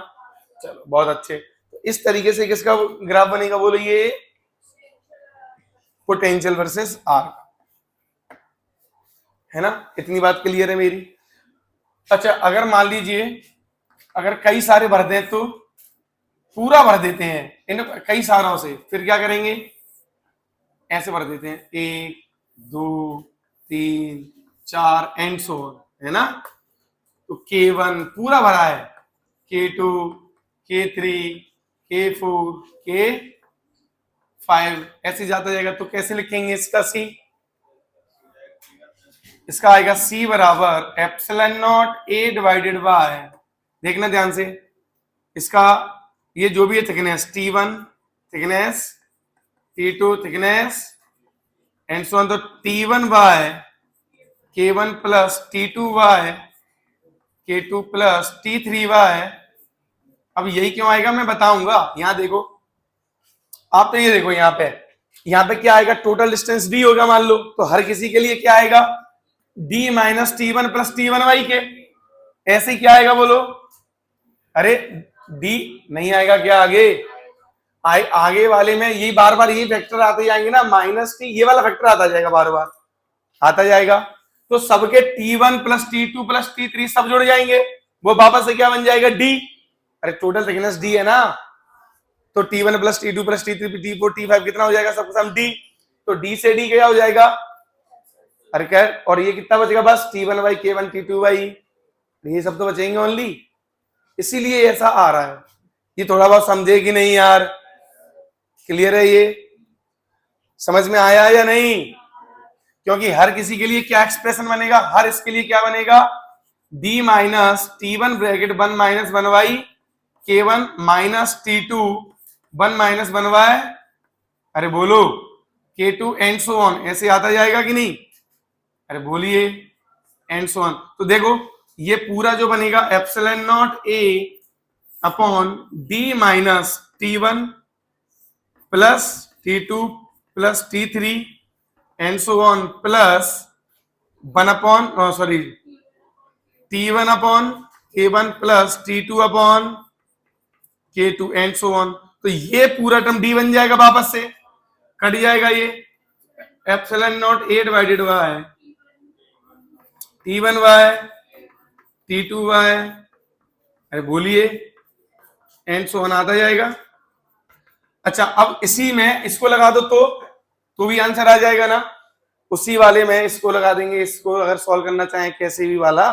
चलो बहुत अच्छे। तो इस तरीके से किसका ग्राफ बनेगा, बोलिए, पोटेंशियल वर्सेस आर, है ना। इतनी बात क्लियर है मेरी? अच्छा, अगर मान लीजिए अगर कई सारे भर दें तो पूरा भर देते हैं इन कई सारों से, फिर क्या करेंगे, ऐसे भर देते हैं 1 2 3 4 एंड सो ऑन, है ना। तो K1 पूरा भरा है, K2 K3 K4 K5 ऐसे जाता जाएगा। तो कैसे लिखेंगे इसका C? इसका आएगा C बराबर epsilon naught A divided by, देखना ध्यान से, इसका ये जो भी है thickness T1 thickness, T2 thickness and so on, तो T1 by K1 plus T2 by K2 plus T3 by. अब यही क्यों आएगा मैं बताऊंगा। यहां देखो, आप तो ये देखो, यहाँ पे क्या आएगा, टोटल डिस्टेंस D होगा मान लो, तो हर किसी के लिए क्या आएगा, D minus T1 plus T1 के। ऐसे ही क्या आएगा बोलो, अरे D नहीं आएगा क्या आगे, आगे वाले में यही बार बार यही फैक्टर आते जाएंगे ना, माइनस T, ये वाला फैक्टर आता जाएगा, बार बार आता जाएगा। तो सबके T1 plus T2 plus T3 सब जुड़ जाएंगे, वो वापस से क्या बन जाएगा, D। अरे टोटल थिकनेस D है ना, तो T1 plus T2 plus T3 T4 T5 कितना हो जाएगा, सबका सम D। तो D से D क्या हो जाएगा, अरे क्या, और ये कितना बचेगा, बस T1 by K1 T2 by, ये सब तो बचेंगे ओनली, इसीलिए ऐसा आ रहा है। ये थोड़ा बहुत समझे कि नहीं यार? क्लियर है ये, समझ में आया या नहीं? क्योंकि हर किसी के लिए क्या एक्सप्रेशन बनेगा, हर इसके लिए क्या बनेगा, D minus T1 bracket 1 minus 1 by K1 minus T2 1 minus 1 by, अरे बोलो, K2 एंड सो ऑन, ऐसे आता जाएगा कि नहीं? अरे बोलिए, एंड सो ऑन। तो देखो ये पूरा जो बनेगा epsilon naught A upon D minus T1 plus T2 plus T3 and so on plus 1 upon sorry T1 upon K1 plus T2 upon K2 and so on. तो ये पूरा टर्म D बन जाएगा, वापस से कट जाएगा ये epsilon naught A divided by T1 by T2 by, अरे बोलिए, एंड सो ऑन आता जाएगा। अच्छा, अब इसी में इसको लगा दो तो भी आंसर आ जाएगा ना, उसी वाले में इसको लगा देंगे। इसको अगर सॉल्व करना चाहें कैसे भी वाला,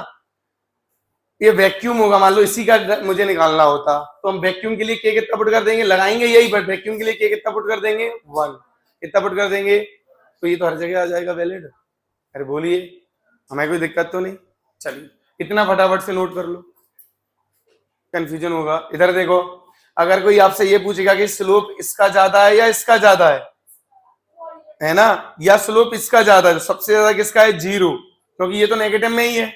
ये वैक्यूम होगा मान लो, इसी का मुझे निकालना होता, तो हम वैक्यूम के लिए के कितना पुट कर देंगे, लगाएंगे यही, बट वैक्यूम के लिए के कितना पुट कर देंगे, 1 कितना पुट कर देंगे, तो ये तो हर जगह आ जाएगा वैलिड। अरे बोलिए, हमें कोई दिक्कत तो नहीं? चलिए इतना फटाफट से नोट कर लो, कंफ्यूजन होगा। इधर देखो, अगर कोई आपसे ये पूछेगा कि स्लोप इसका ज्यादा है या इसका ज्यादा है ना, या स्लोप इसका ज्यादा है, सबसे ज्यादा किसका है, 0, क्योंकि ये तो नेगेटिव में ही है,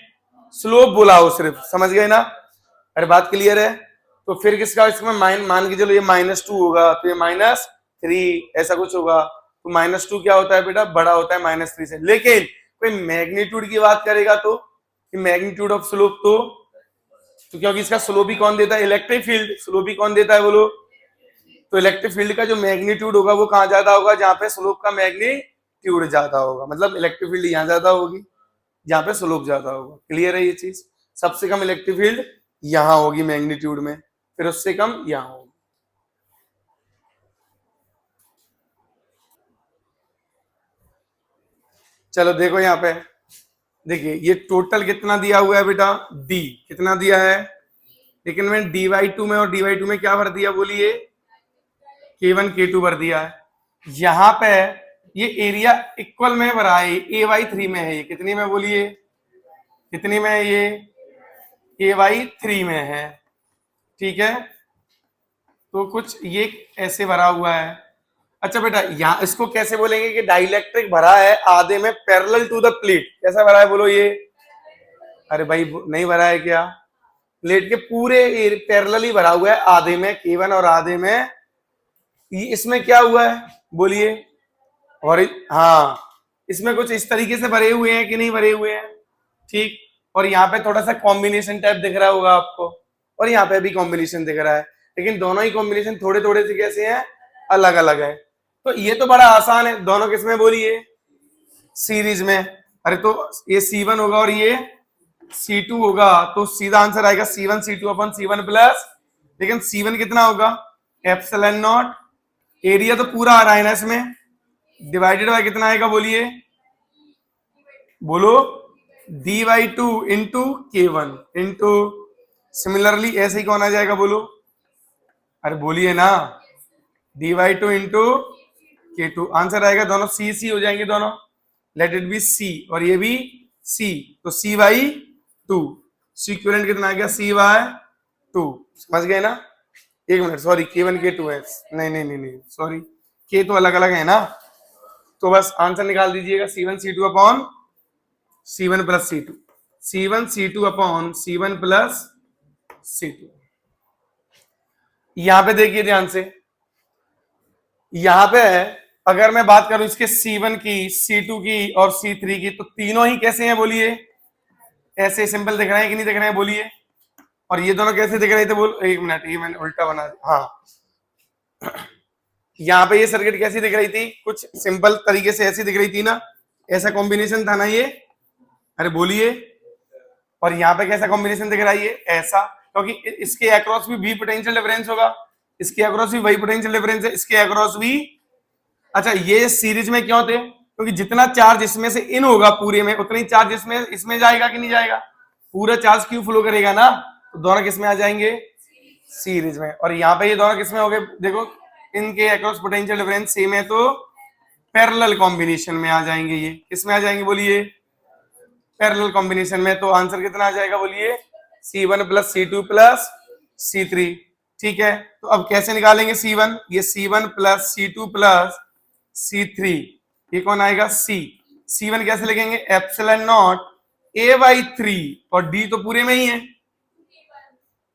स्लोप बोला हो सिर्फ, समझ गए ना? अरे बात क्लियर है? तो फिर किसका, इसमें मान के चलो ये -2 होगा, तो ये -3 ऐसा कुछ होगा। तो -2 क्या होता है बेटा, बड़ा होता है -3 से। लेकिन कोई मैग्नीट्यूड की बात करेगा तो मैग्नीट्यूड ऑफ स्लोप, तो क्योंकि इसका स्लोप ही कौन देता है, इलेक्ट्रिक फील्ड, स्लोप ही कौन देता है बोलो, तो इलेक्ट्रिक फील्ड का जो मैग्नीट्यूड होगा वो कहां ज्यादा होगा, जहां पे स्लोप का मैग्नीट्यूड ज्यादा होगा, मतलब इलेक्ट्रिक फील्ड यहां ज्यादा होगी जहां पे स्लोप ज्यादा होगा। क्लियर है ये चीज? सबसे कम इलेक्ट्रिक फील्ड यहां होगी मैग्नीट्यूड में, फिर उससे कम यहां होगी। चलो देखो यहाँ पे, देखिए ये टोटल कितना दिया हुआ है बेटा, D कितना दिया है, लेकिन मैंने dy2 में और dy2 में क्या भर दिया बोलिए, k1 k2 भर दिया है। यहां पे ये एरिया इक्वल में भरा है, ay3 में है, ये कितनी में बोलिए, कितनी में है ये ay3 में है, ठीक है। तो कुछ ये ऐसे भरा हुआ है। अच्छा बेटा यहाँ इसको कैसे बोलेंगे कि डाइलेक्ट्रिक भरा है आधे में पैरेलल टू द प्लेट, कैसा भरा है बोलो ये, अरे भाई नहीं भरा है क्या, प्लेट के पूरे पैरेलल ही भरा हुआ है, आधे में k1 और आधे में इसमें क्या हुआ है बोलिए, और हाँ इसमें कुछ इस तरीके से भरे हुए हैं कि नहीं भरे हुए हैं, ठीक। और यहाँ पे थोड़ा सा कॉम्बिनेशन टाइप दिख रहा होगा आपको, और यहाँ पे भी कॉम्बिनेशन दिख रहा है, लेकिन दोनों ही कॉम्बिनेशन थोड़े थोड़े से कैसे हैं, अलग अलग है। तो ये तो बड़ा आसान है, दोनों किसमें बोलिए, सीरीज में। अरे तो ये C1 होगा और ये C2 होगा, तो सीधा आंसर आएगा C1 C2 अपन C1 प्लस, लेकिन C1 कितना होगा, एप्सिलॉन नॉट, एरिया तो पूरा आ रहा है ना इसमें, डिवाइडेड बाय कितना आएगा बोलिए, बोलो dy2 into k1 into, similarly ऐसे ही कौन आ जाएगा बोलो, अरे बोलिए ना, dy2 इंटू k2, आंसर आएगा दोनों c c हो जाएंगे दोनों, लेट इट बी c, और ये भी c, तो c/2, c इक्विवेलेंट कितना आ गया, c/2, समझ गए ना। एक मिनट, सॉरी k1 k2 है, नहीं नहीं नहीं नहीं सॉरी, k तो अलग अलग है ना, तो बस आंसर निकाल दीजिएगा C1 C2 upon C1 plus C2, C1 C2 upon C1 plus C2। यहां पे देखिए ध्यान से, यहां पे अगर मैं बात करूं इसके C1 की, C2 की और C3 की, तो तीनों ही कैसे हैं बोलिए, ऐसे सिंपल दिख रहे हैं कि नहीं दिख रहे हैं बोलिए, और ये दोनों कैसे दिख रहे थे बोल, एक मिनट ये मैंने उल्टा बना दिया, हाँ यहाँ पे ये सर्किट कैसी दिख रही थी, कुछ सिंपल तरीके से ऐसी दिख रही थी ना, ऐसा कॉम्बिनेशन था ना ये, अरे बोलिए, और यहाँ पे कैसा कॉम्बिनेशन दिख रहा है ये ऐसा, क्योंकि इसके अक्रॉस भी पोटेंशियल डिफरेंस होगा, इसके अक्रॉस भी वही पोटेंशियल डिफरेंस है, इसके अक्रॉस भी। अच्छा ये सीरीज में क्यों थे, क्योंकि जितना चार्ज इसमें से इन होगा पूरे में, उतना ही चार्ज इसमें जाएगा कि नहीं जाएगा, पूरा चार्ज क्यों फ्लो करेगा ना, तो दोनों किस में आ जाएंगे, सीरीज में। और यहाँ पे ये दोनों किस में हो गए, देखो इनके अक्रॉस पोटेंशियल डिफरेंस सेम है, तो पैरेलल कॉम्बिनेशन में आ जाएंगे, ये किसमें आ जाएंगे बोलिए, पैरेलल कॉम्बिनेशन में। तो आंसर कितना आ जाएगा बोलिए, C1 plus C2 plus C3, ठीक है। तो अब कैसे निकालेंगे C1, ये C1 plus C2 plus C3, ये कौन आएगा C1 कैसे लिखेंगे, एप्सिलॉन नॉट A/3, और D तो पूरे में ही है,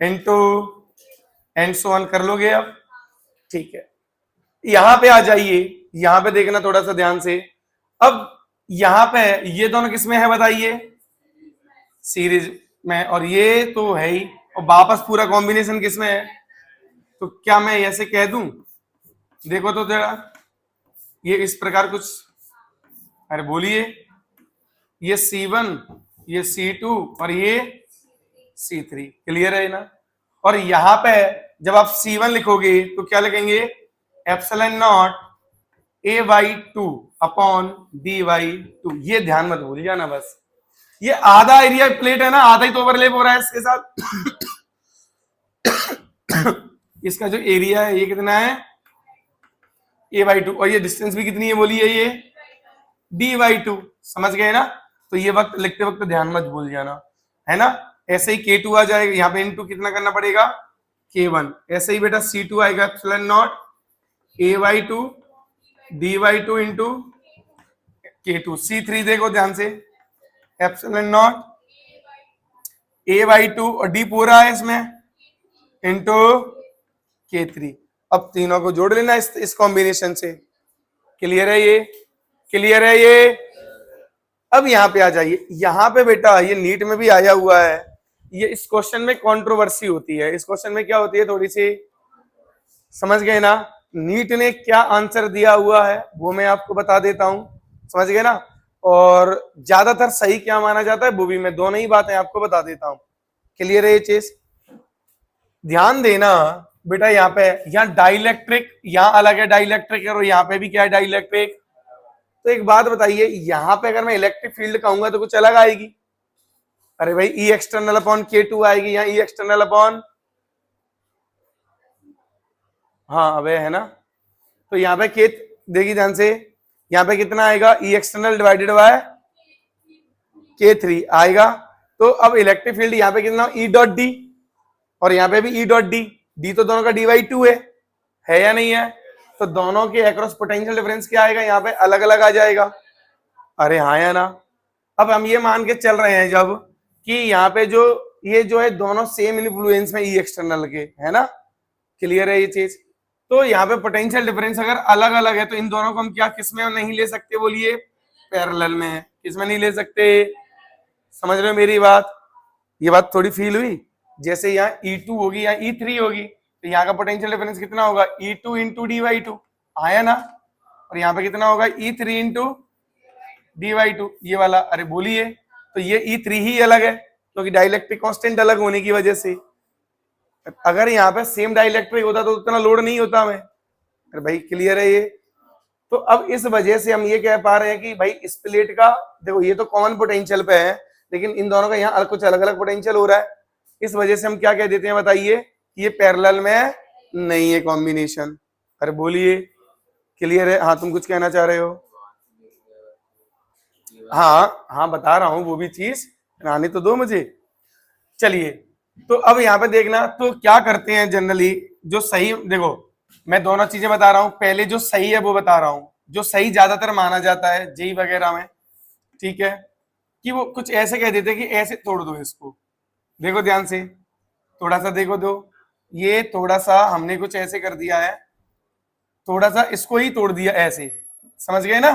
इनटू एंड सो ऑन कर लोगे अब, ठीक है। यहां पे आ जाइए, यहां पे देखना थोड़ा सा ध्यान से, अब यहां पे ये दोनों किसमें है बताइए, सीरीज में, और ये तो है ही, और वापस पूरा कॉम्बिनेशन किसमें है, तो क्या मैं ऐसे कह दूं, देखो तो जरा, ये इस प्रकार कुछ, अरे बोलिए, ये C1 ये C2 और ये C3, क्लियर है ना। और यहां पे जब आप C1 लिखोगे तो क्या लिखेंगे, epsilon not A/2 upon D/2, ये ध्यान मत भूल जाना बस, ये आधा एरिया प्लेट है ना, आधा ही तो ओवरलैप हो रहा है इसके साथ इसका जो एरिया है ये कितना है, A/2, और ये डिस्टेंस भी कितनी है बोलिए, ये D/2, समझ गए ना। तो ये वक्त लिखते वक्त ध्यान मत भूल जाना, है ना। ऐसे ही K2 आ जाएगा, यहाँ पे इनटू कितना करना पड़ेगा, K1, ऐसे ही बेटा C2 आएगा epsilon not A/2 D/2 into K2, C3 देखो ध्यान से, एप्सिलॉन नॉट A/2 और D पूरा है इसमें इंटू K3। अब तीनों को जोड़ लेना इस कॉम्बिनेशन से, क्लियर है ये, क्लियर है ये। अब यहाँ पे आ जाइए, यहाँ पे बेटा ये नीट में भी आया हुआ है, ये इस क्वेश्चन में कंट्रोवर्सी होती है, इस क्वेश्चन में क्या होती है थोड़ी सी, समझ गए ना। नीट ने क्या आंसर दिया हुआ है वो मैं आपको बता देता हूं, समझ गए ना, और ज्यादातर सही क्या माना जाता है वो भी मैं दोनों ही बातें आपको बता देता हूं, क्लियर है ये चीज। ध्यान देना बेटा, यहाँ पे यहाँ डाइलेक्ट्रिक, यहाँ अलग है डाइलेक्ट्रिक, और यहाँ पे भी क्या है डाइलेक्ट्रिक। तो एक बात बताइए, यहाँ पे अगर मैं इलेक्ट्रिक फील्ड कहूंगा तो कुछ अलग आएगी, अरे भाई E एक्सटर्नल अपॉन K2 आएगी, यहाँ E एक्सटर्नल अपॉन हाँ अब है ना, तो यहाँ पे के देखिए ध्यान से, यहाँ पे कितना आएगा, ई एक्सटर्नल डिवाइडेड बाय K3 आएगा। तो अब इलेक्ट्रिक फील्ड यहाँ पे कितना, ई डॉट डी, और यहाँ पे भी ई डॉट डी, डी तो दोनों का डी बाई टू है या नहीं है, तो दोनों के अक्रॉस पोटेंशियल डिफरेंस क्या आएगा, यहाँ पे अलग अलग आ जाएगा। अरे हाँ या ना। अब हम ये मान के चल रहे हैं जब कि यहाँ पे जो ये जो है दोनों सेम इन्फ्लुएंस में ई एक्सटर्नल के, है ना, क्लियर है ये चीज। तो यहाँ पे पोटेंशियल डिफरेंस अगर अलग अलग है तो इन दोनों को हम क्या किस में नहीं ले सकते, बोलिए पैरेलल में है, किसमें नहीं ले सकते, समझ रहे हो मेरी बात, ये बात थोड़ी फील हुई। जैसे यहाँ E2 होगी या E3 होगी, तो यहाँ का पोटेंशियल डिफरेंस कितना होगा, E2 into D by two, आया ना, और यहाँ पे कितना होगा, E3 into D by two, ये वाला, अरे बोलिए, तो ये E3 ही अलग है क्योंकि डाइलेक्ट्रिक कांस्टेंट अलग होने की वजह से। अगर यहाँ पे सेम डाइलेक्ट्रिक होता तो उतना लोड नहीं होता हमें। अरे भाई क्लियर है ये। तो अब इस वजह से हम ये कह पा रहे हैं कि भाई इस प्लेट का देखो ये तो कॉमन पोटेंशियल पे है, लेकिन इन दोनों का यहाँ कुछ अलग अलग पोटेंशियल हो रहा है, इस वजह से हम क्या कह देते हैं बताइए, ये पैरेलल में नहीं है कॉम्बिनेशन। अरे बोलिए क्लियर है, हाँ तुम कुछ कहना चाह रहे हो, हाँ हाँ बता रहा हूं वो भी चीज, आने तो दो मुझे। चलिए तो अब यहाँ पे देखना, तो क्या करते हैं जनरली, जो सही, देखो मैं दोनों चीजें बता रहा हूं, पहले जो सही है वो बता रहा हूं, जो सही ज्यादातर माना जाता है जेई वगैरह में, ठीक है, कि वो कुछ ऐसे कह देते हैं कि ऐसे तोड़ दो इसको, देखो ध्यान से थोड़ा सा देखो दो, ये थोड़ा सा हमने कुछ ऐसे कर दिया है, थोड़ा सा इसको ही तोड़ दिया ऐसे, समझ गए ना,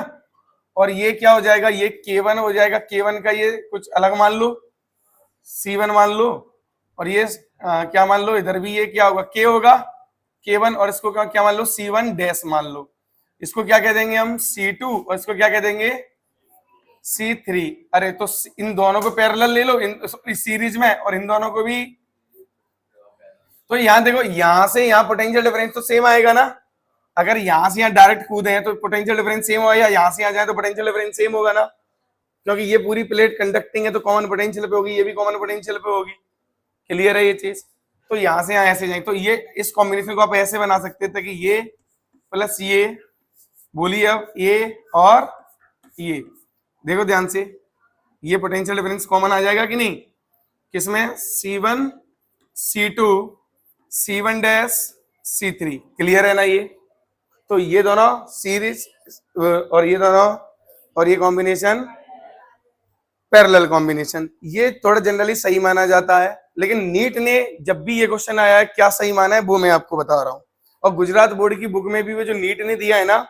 और ये क्या हो जाएगा, ये K1 हो जाएगा, K1 का ये कुछ अलग मान लो, C1 मान लो, और ये क्या मान लो, इधर भी ये क्या होगा, K होगा K1, और इसको क्या मान लो, C1 डैश मान लो, इसको क्या कह देंगे हम C2, और इसको क्या कह देंगे C3। अरे तो इन दोनों को पैरेलल ले लो इस सीरीज में, और इन दोनों को भी, तो यहाँ देखो यहाँ से यहाँ पोटेंशियल डिफरेंस तो सेम आएगा ना, अगर यहाँ से यहाँ डायरेक्ट कूदे हैं तो पोटेंशियल डिफरेंस सेम होगा, या यहाँ से यहाँ जाए तो पोटेंशियल डिफरेंस सेम होगा ना, क्योंकि ये पूरी प्लेट कंडक्टिंग है तो कॉमन पोटेंशियल पे होगी, ये भी कॉमन पोटेंशियल पे होगी, क्लियर है ये चीज। तो यहाँ से यहाँ ऐसे जाए, तो ये इस कॉम्बिनेशन को आप ऐसे बना सकते थे कि ये प्लस ये, बोलिए अब ये और ये, देखो ध्यान से, ये पोटेंशियल डिफरेंस कॉमन आ जाएगा कि नहीं, किसमें, C1 C2 C1 dash C3, clear है ना ये। तो ये दोनों सीरीज और ये दोनों और ये कॉम्बिनेशन पैरेलल कॉम्बिनेशन, ये थोड़ा जनरली सही माना जाता है, लेकिन नीट ने जब भी ये क्वेश्चन आया है क्या सही माना है वो मैं आपको बता रहा हूँ। और गुजरात बोर्ड की बुक में भी वो जो नीट ने दिया है ना,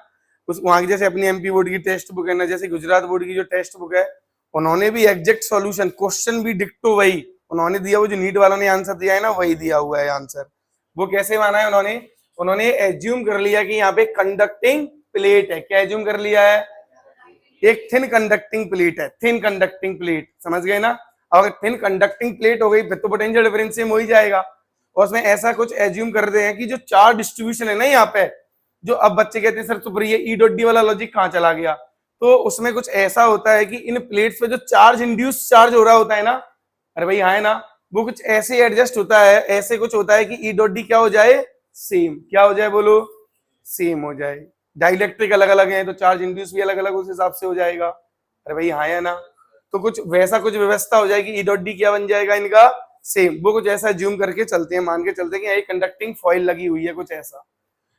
उस वहां की जैसे अपनी एमपी बोर्ड की टेक्स्ट बुक है ना, जैसे गुजरात बोर्ड की जो टेक्स्ट बुक है, उन्होंने भी एग्जैक्ट सॉल्यूशन क्वेश्चन भी डिक्टो वही उन्होंने दिया, वो जो नीट वालों ने आंसर दिया है ना वही दिया हुआ है आंसर। वो कैसे माना है उन्होंने एज्यूम कर लिया कि यहाँ पे कंडक्टिंग प्लेट है, क्या एज्यूम कर लिया है, एक थिन कंडक्टिंग प्लेट है, थिन कंडक्टिंग प्लेट, समझ गए ना। अगर थिन कंडक्टिंग प्लेट हो गई फिर तो पोटेंशियल डिफरेंस सेम हो ही जाएगा, और उसमें ऐसा कुछ एज्यूम कर रहे हैं कि जो चार्ज डिस्ट्रीब्यूशन है ना यहाँ पे, जो अब बच्चे कहते हैं सर तो ये ई डॉट डी वाला लॉजिक कहाँ चला गया, तो उसमें कुछ ऐसा होता है कि इन प्लेट्स पे जो चार्ज इंड्यूस चार्ज हो रहा होता है ना, अरे भाई हाँ है ना, वो कुछ ऐसे एडजस्ट होता है, ऐसे कुछ होता है कि ई डॉट डी क्या हो जाए, सेम, क्या हो जाए बोलो, सेम हो जाए। डाइलेक्ट्रिक अलग अलग है तो चार्ज इंड्यूस भी अलग अलग उस हिसाब से हो जाएगा, अरे भाई हाँ है ना, तो कुछ वैसा कुछ व्यवस्था हो जाएगी, ई डॉट डी क्या बन जाएगा इनका, सेम, वो कुछ ऐसा ज्यूम करके चलते हैं, मान के चलते हैं कि एक कंडक्टिंग फॉइल लगी हुई है कुछ ऐसा।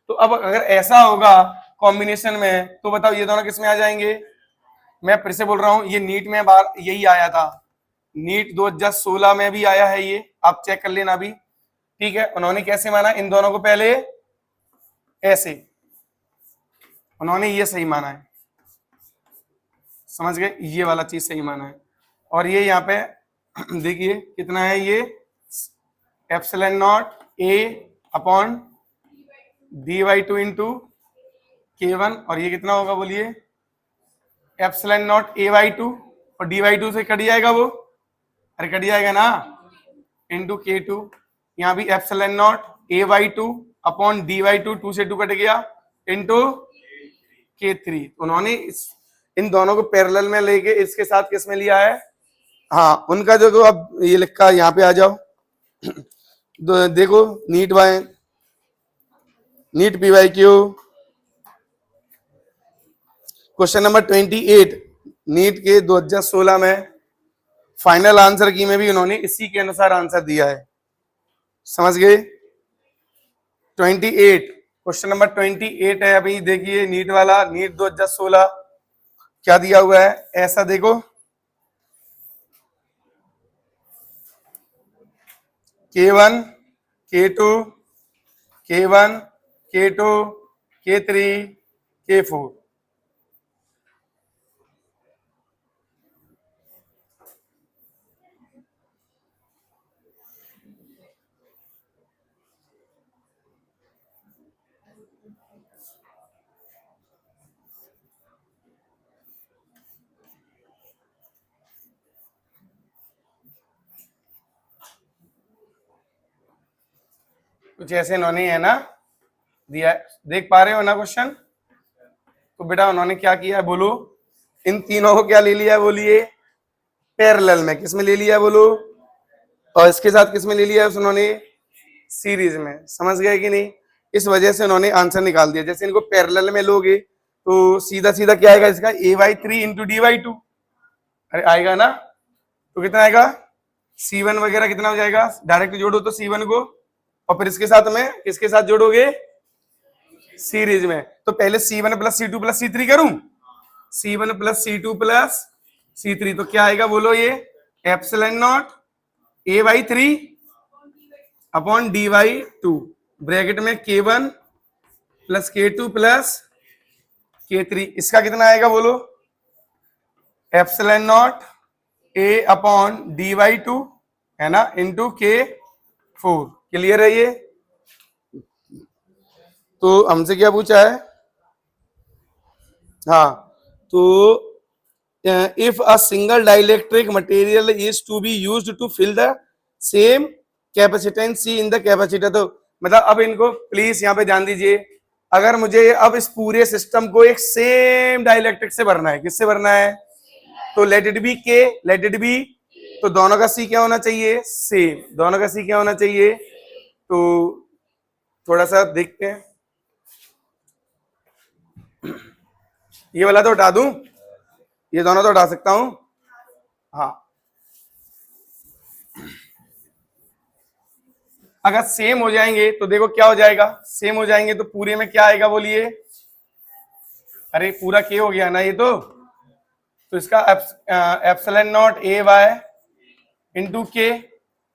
तो अब अगर ऐसा होगा कॉम्बिनेशन में तो बताओ ये दोनों किस में आ जाएंगे, मैं फिर से बोल रहा हूं ये नीट में बार यही आया था, नीट 2016 में भी आया है ये, आप चेक कर लेना अभी, ठीक है। उन्होंने कैसे माना इन दोनों को, पहले ऐसे उन्होंने ये सही माना है, समझ गए, ये वाला चीज सही माना है, और ये यहाँ पे देखिए कितना है, ये epsilon naught A upon D by two into K1, और ये कितना होगा बोलिए, epsilon naught A by two, और डी बाई टू से कट जाएगा वो, अरे कट जाएगा ना, इंटू K2, यहाँ भी epsilon naught A by two upon D by two, 2 से 2 कट गया, इंटू K3। उन्होंने इन दोनों को पैरेलल में लेके इसके साथ किस में लिया है, हाँ उनका जो अब ये लिखा, यहाँ पे आ जाओ देखो नीट वाले NEET PYQ question number 28 NEET के 2016 में फाइनल आंसर की में भी उन्होंने इसी के अनुसार आंसर दिया है, समझ गए। 28 क्वेश्चन नंबर 28 है, अभी देखिए नीट वाला, नीट 2016 क्या दिया हुआ है, ऐसा देखो K1 K2 K1 K2 K3 K4, कुछ ऐसे इन्होंने है ना दिया है, देख पा रहे हो ना क्वेश्चन। तो बेटा उन्होंने क्या किया है बोलो, इन तीनों को क्या ले लिया है बोलिए, पैरेलल में, किस में ले लिया है बोलो, और इसके साथ किस में ले लिया है उन्होंने, सीरीज में, समझ गए कि नहीं। इस वजह से उन्होंने आंसर निकाल दिया। जैसे इनको पैरेलल में लोगे तो सीधा सीधा क्या आएगा इसका, A/3 इंटू D/2, अरे आएगा ना, तो कितना आएगा C1 वगैरह कितना हो जाएगा, डायरेक्ट जोड़ो तो C1 को, और फिर इसके साथ में किसके साथ जोड़ोगे, सीरीज में। तो पहले C1 plus C2 plus C3 करूं, C1 plus C2 plus C3, तो क्या आएगा बोलो, ये epsilon not A/3 upon D/2 bracket में K1 plus K2 plus K3, इसका कितना आएगा बोलो, epsilon naught A upon D/2 है ना, इंटू K4। क्लियर है ये। तो हमसे क्या पूछा है, हाँ, तो if a single dielectric material is to be used to fill the same capacitance C in the capacitor, तो मतलब अब इनको प्लीज यहाँ पे ध्यान दीजिए, अगर मुझे अब इस पूरे सिस्टम को एक सेम डाइलेक्ट्रिक से भरना है, किससे भरना है, तो लेट इट बी के, लेट इट बी, तो दोनों का सी क्या होना चाहिए, सेम, दोनों का सी क्या होना चाहिए। तो थोड़ा सा देखते हैं, ये वाला तो हटा दूं, ये दोनों तो हटा सकता हूं, हाँ, अगर सेम हो जाएंगे तो देखो क्या हो जाएगा, सेम हो जाएंगे तो पूरे में क्या आएगा बोलिए, अरे पूरा के हो गया ना ये तो इसका एप्सिलॉन नॉट A/, इंटू के,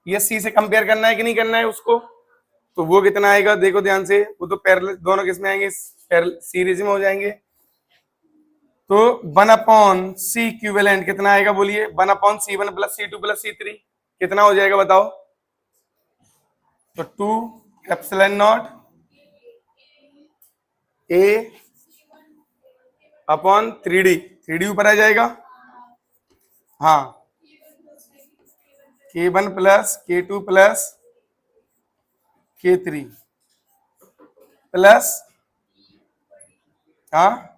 ये सी से कंपेयर करना है कि नहीं करना है उसको, तो वो कितना आएगा देखो ध्यान से, वो तो पैरेलल दोनों किस में आएंगे, सीरीज में हो जाएंगे। तो 1/C इक्विवेलेंट कितना आएगा बोलिए, 1/C1 plus C2 plus C3 कितना हो जाएगा बताओ, तो 2 epsilon naught A upon 3D ऊपर आ जाएगा, हाँ, K1 plus K2 plus K3 plus, हाँ,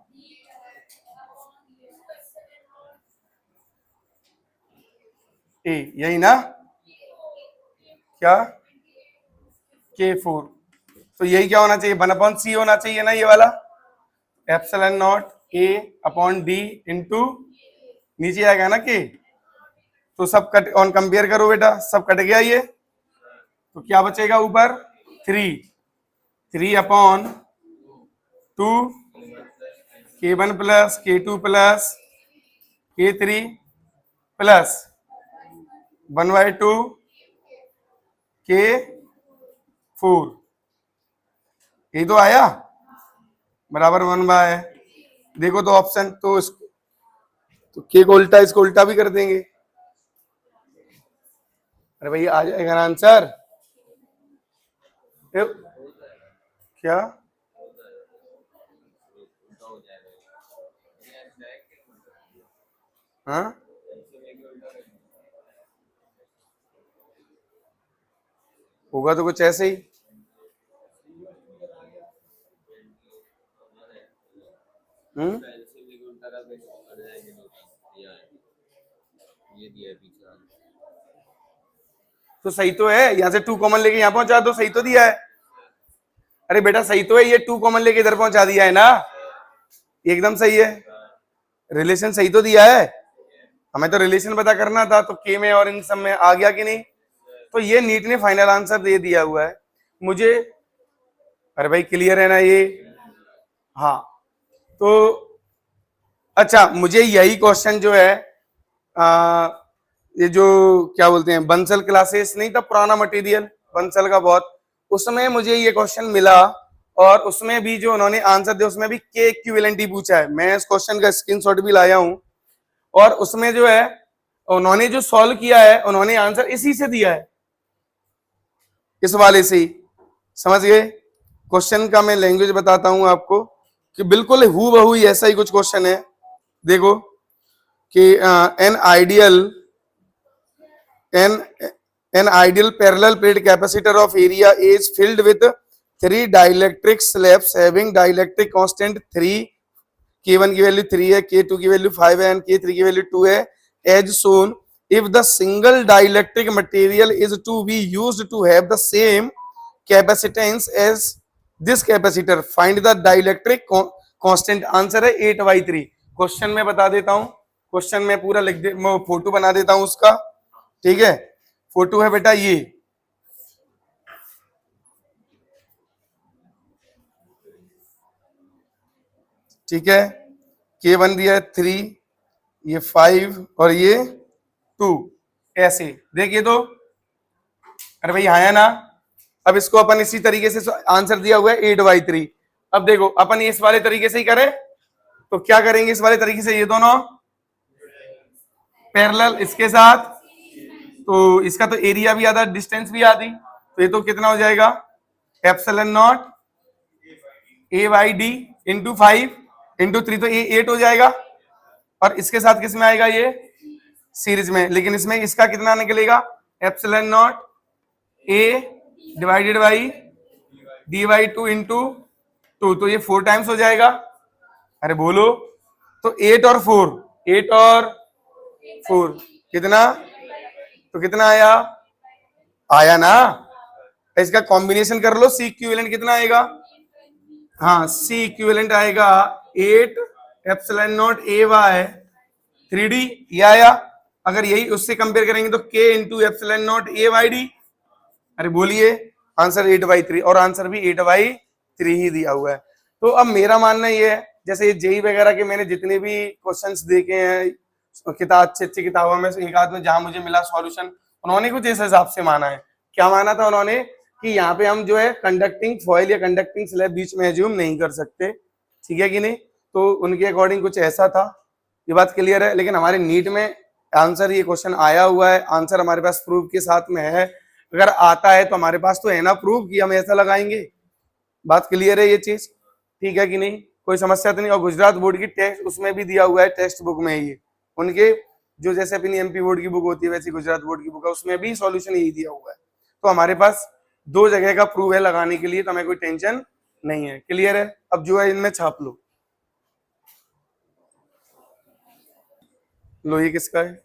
ए, यही ना, क्या K4, तो यही क्या होना चाहिए, 1/C होना चाहिए ना ये वाला, epsilon naught A upon D into नीचे आएगा ना के, तो सब कट ऑन कंपेयर करो बेटा, सब कट गया ये, तो क्या बचेगा ऊपर, 3 upon 2 K1 plus K2 plus K3 plus 1/2 K4, यही तो आया, बराबर 1/, देखो तो ऑप्शन, तो तो के को उल्टा, इसको उल्टा भी कर देंगे, अरे भैया आ जाएगा ना आंसर, क्या, हाँ, होगा तो कुछ ऐसे ही, तो सही तो है, यहाँ से 2 कॉमन लेके यहाँ पहुंचा दो, सही तो दिया है, अरे बेटा सही तो है, ये 2 कॉमन लेके इधर पहुंचा दिया है ना, एकदम सही है, रिलेशन सही तो दिया है, हमें तो रिलेशन पता करना था, तो के में और इन सब में आ गया कि नहीं। तो ये नीट ने फाइनल आंसर दे दिया हुआ है मुझे। अरे भाई क्लियर है ना ये? हाँ तो अच्छा, मुझे यही क्वेश्चन जो है ये जो क्या बोलते हैं बंसल क्लासेस नहीं था पुराना मटेरियल बंसल का बहुत, उसमें मुझे ये क्वेश्चन मिला, और उसमें भी जो उन्होंने आंसर दिया उसमें भी के इक्विवेलेंट ही पूछा है। मैं इस क्वेश्चन का स्क्रीनशॉट भी लाया हूं, और उसमें जो है उन्होंने जो सॉल्व किया है उन्होंने आंसर इसी से दिया है, इस वाले से ही। समझ गए? क्वेश्चन का मैं लैंग्वेज बताता हूं आपको कि बिल्कुल हूबहू ऐसा ही कुछ क्वेश्चन है। देखो कि an ideal parallel plate capacitor of area is filled with 3 dielectric slabs having dielectric constant 3, k1 की वैल्यू 3 है, k2 की वैल्यू 5 है, and k3 की वैल्यू 2 है, as shown. If the single dielectric material is to be used to have the same capacitance as this capacitor, find the dielectric constant. Answer है 8/3। क्वेश्चन में बता देता हूं, क्वेश्चन में पूरा लिख दे, फोटो बना देता हूं उसका, ठीक है? फोटो है बेटा ये, ठीक है? K1 दिया है 3, ये 5 और ये 2, ऐसे देखिए तो। अरे भाई आया ना? अब इसको अपन इसी तरीके से आंसर दिया हुआ है 8/3। अब देखो अपन इस वाले तरीके से ही करें तो क्या करेंगे, इस वाले तरीके से ये दोनों पैरेलल इसके साथ, तो इसका तो एरिया भी आधा डिस्टेंस भी आधी, तो ये तो कितना हो जाएगा epsilon naught A by D into 5 into 3, तो ये 8 हो जाएगा। और इसके साथ किस में आएगा, ये सीरीज में, लेकिन इसमें इसका कितना निकलेगा epsilon naught A divided by D by 2 into 2, तो ये 4 टाइम्स हो जाएगा। अरे बोलो, तो 8 और 4 कितना, तो कितना आया, आया ना? इसका कॉम्बिनेशन कर लो, सी इक्विवेलेंट कितना आएगा, हाँ सी इक्विवेलेंट आएगा 8 epsilon naught A bye 3d, ये आया। अगर यही उससे कंपेयर करेंगे तो k into epsilon naught A by D. अरे बोलिए, आंसर 8/3, और आंसर भी 8/3 ही दिया हुआ है। तो अब मेरा मानना ये है, जैसे ये जेई वगैरह के मैंने जितने भी क्वेश्चंस देखे हैं किताब, अच्छी किताबों में से एक आध में जहां मुझे मिला सॉल्यूशन, उन्होंने कुछ इस हिसाब से माना है। क्या माना था उन्होंने कि यहाँ पे हम जो है कंडक्टिंग फॉइल या कंडक्टिंग स्लैब बीच में एज्यूम नहीं कर सकते, ठीक है कि नहीं? तो उनके अकॉर्डिंग कुछ ऐसा था, ये बात क्लियर है। लेकिन हमारे नीट में आंसर ये क्वेश्चन आया हुआ है, आंसर हमारे पास प्रूफ के साथ में है। अगर आता है तो हमारे पास तो है ना प्रूफ कि हम ऐसा लगाएंगे। बात क्लियर है ये चीज, ठीक है कि नहीं? कोई समस्या तो नहीं। और गुजरात बोर्ड की टेक्स्ट उसमें भी दिया हुआ है, टेक्स्ट बुक में ये उनके जो जैसे अपनी एमपी बोर्ड की बुक होती है वैसी गुजरात बोर्ड की बुक है, उसमें भी सॉल्यूशन यही दिया हुआ है। तो हमारे पास 2 जगह का प्रूफ है लगाने के लिए, तो हमें कोई टेंशन नहीं है। क्लियर है? अब जो है इनमें छाप लो। लो ये किसका है?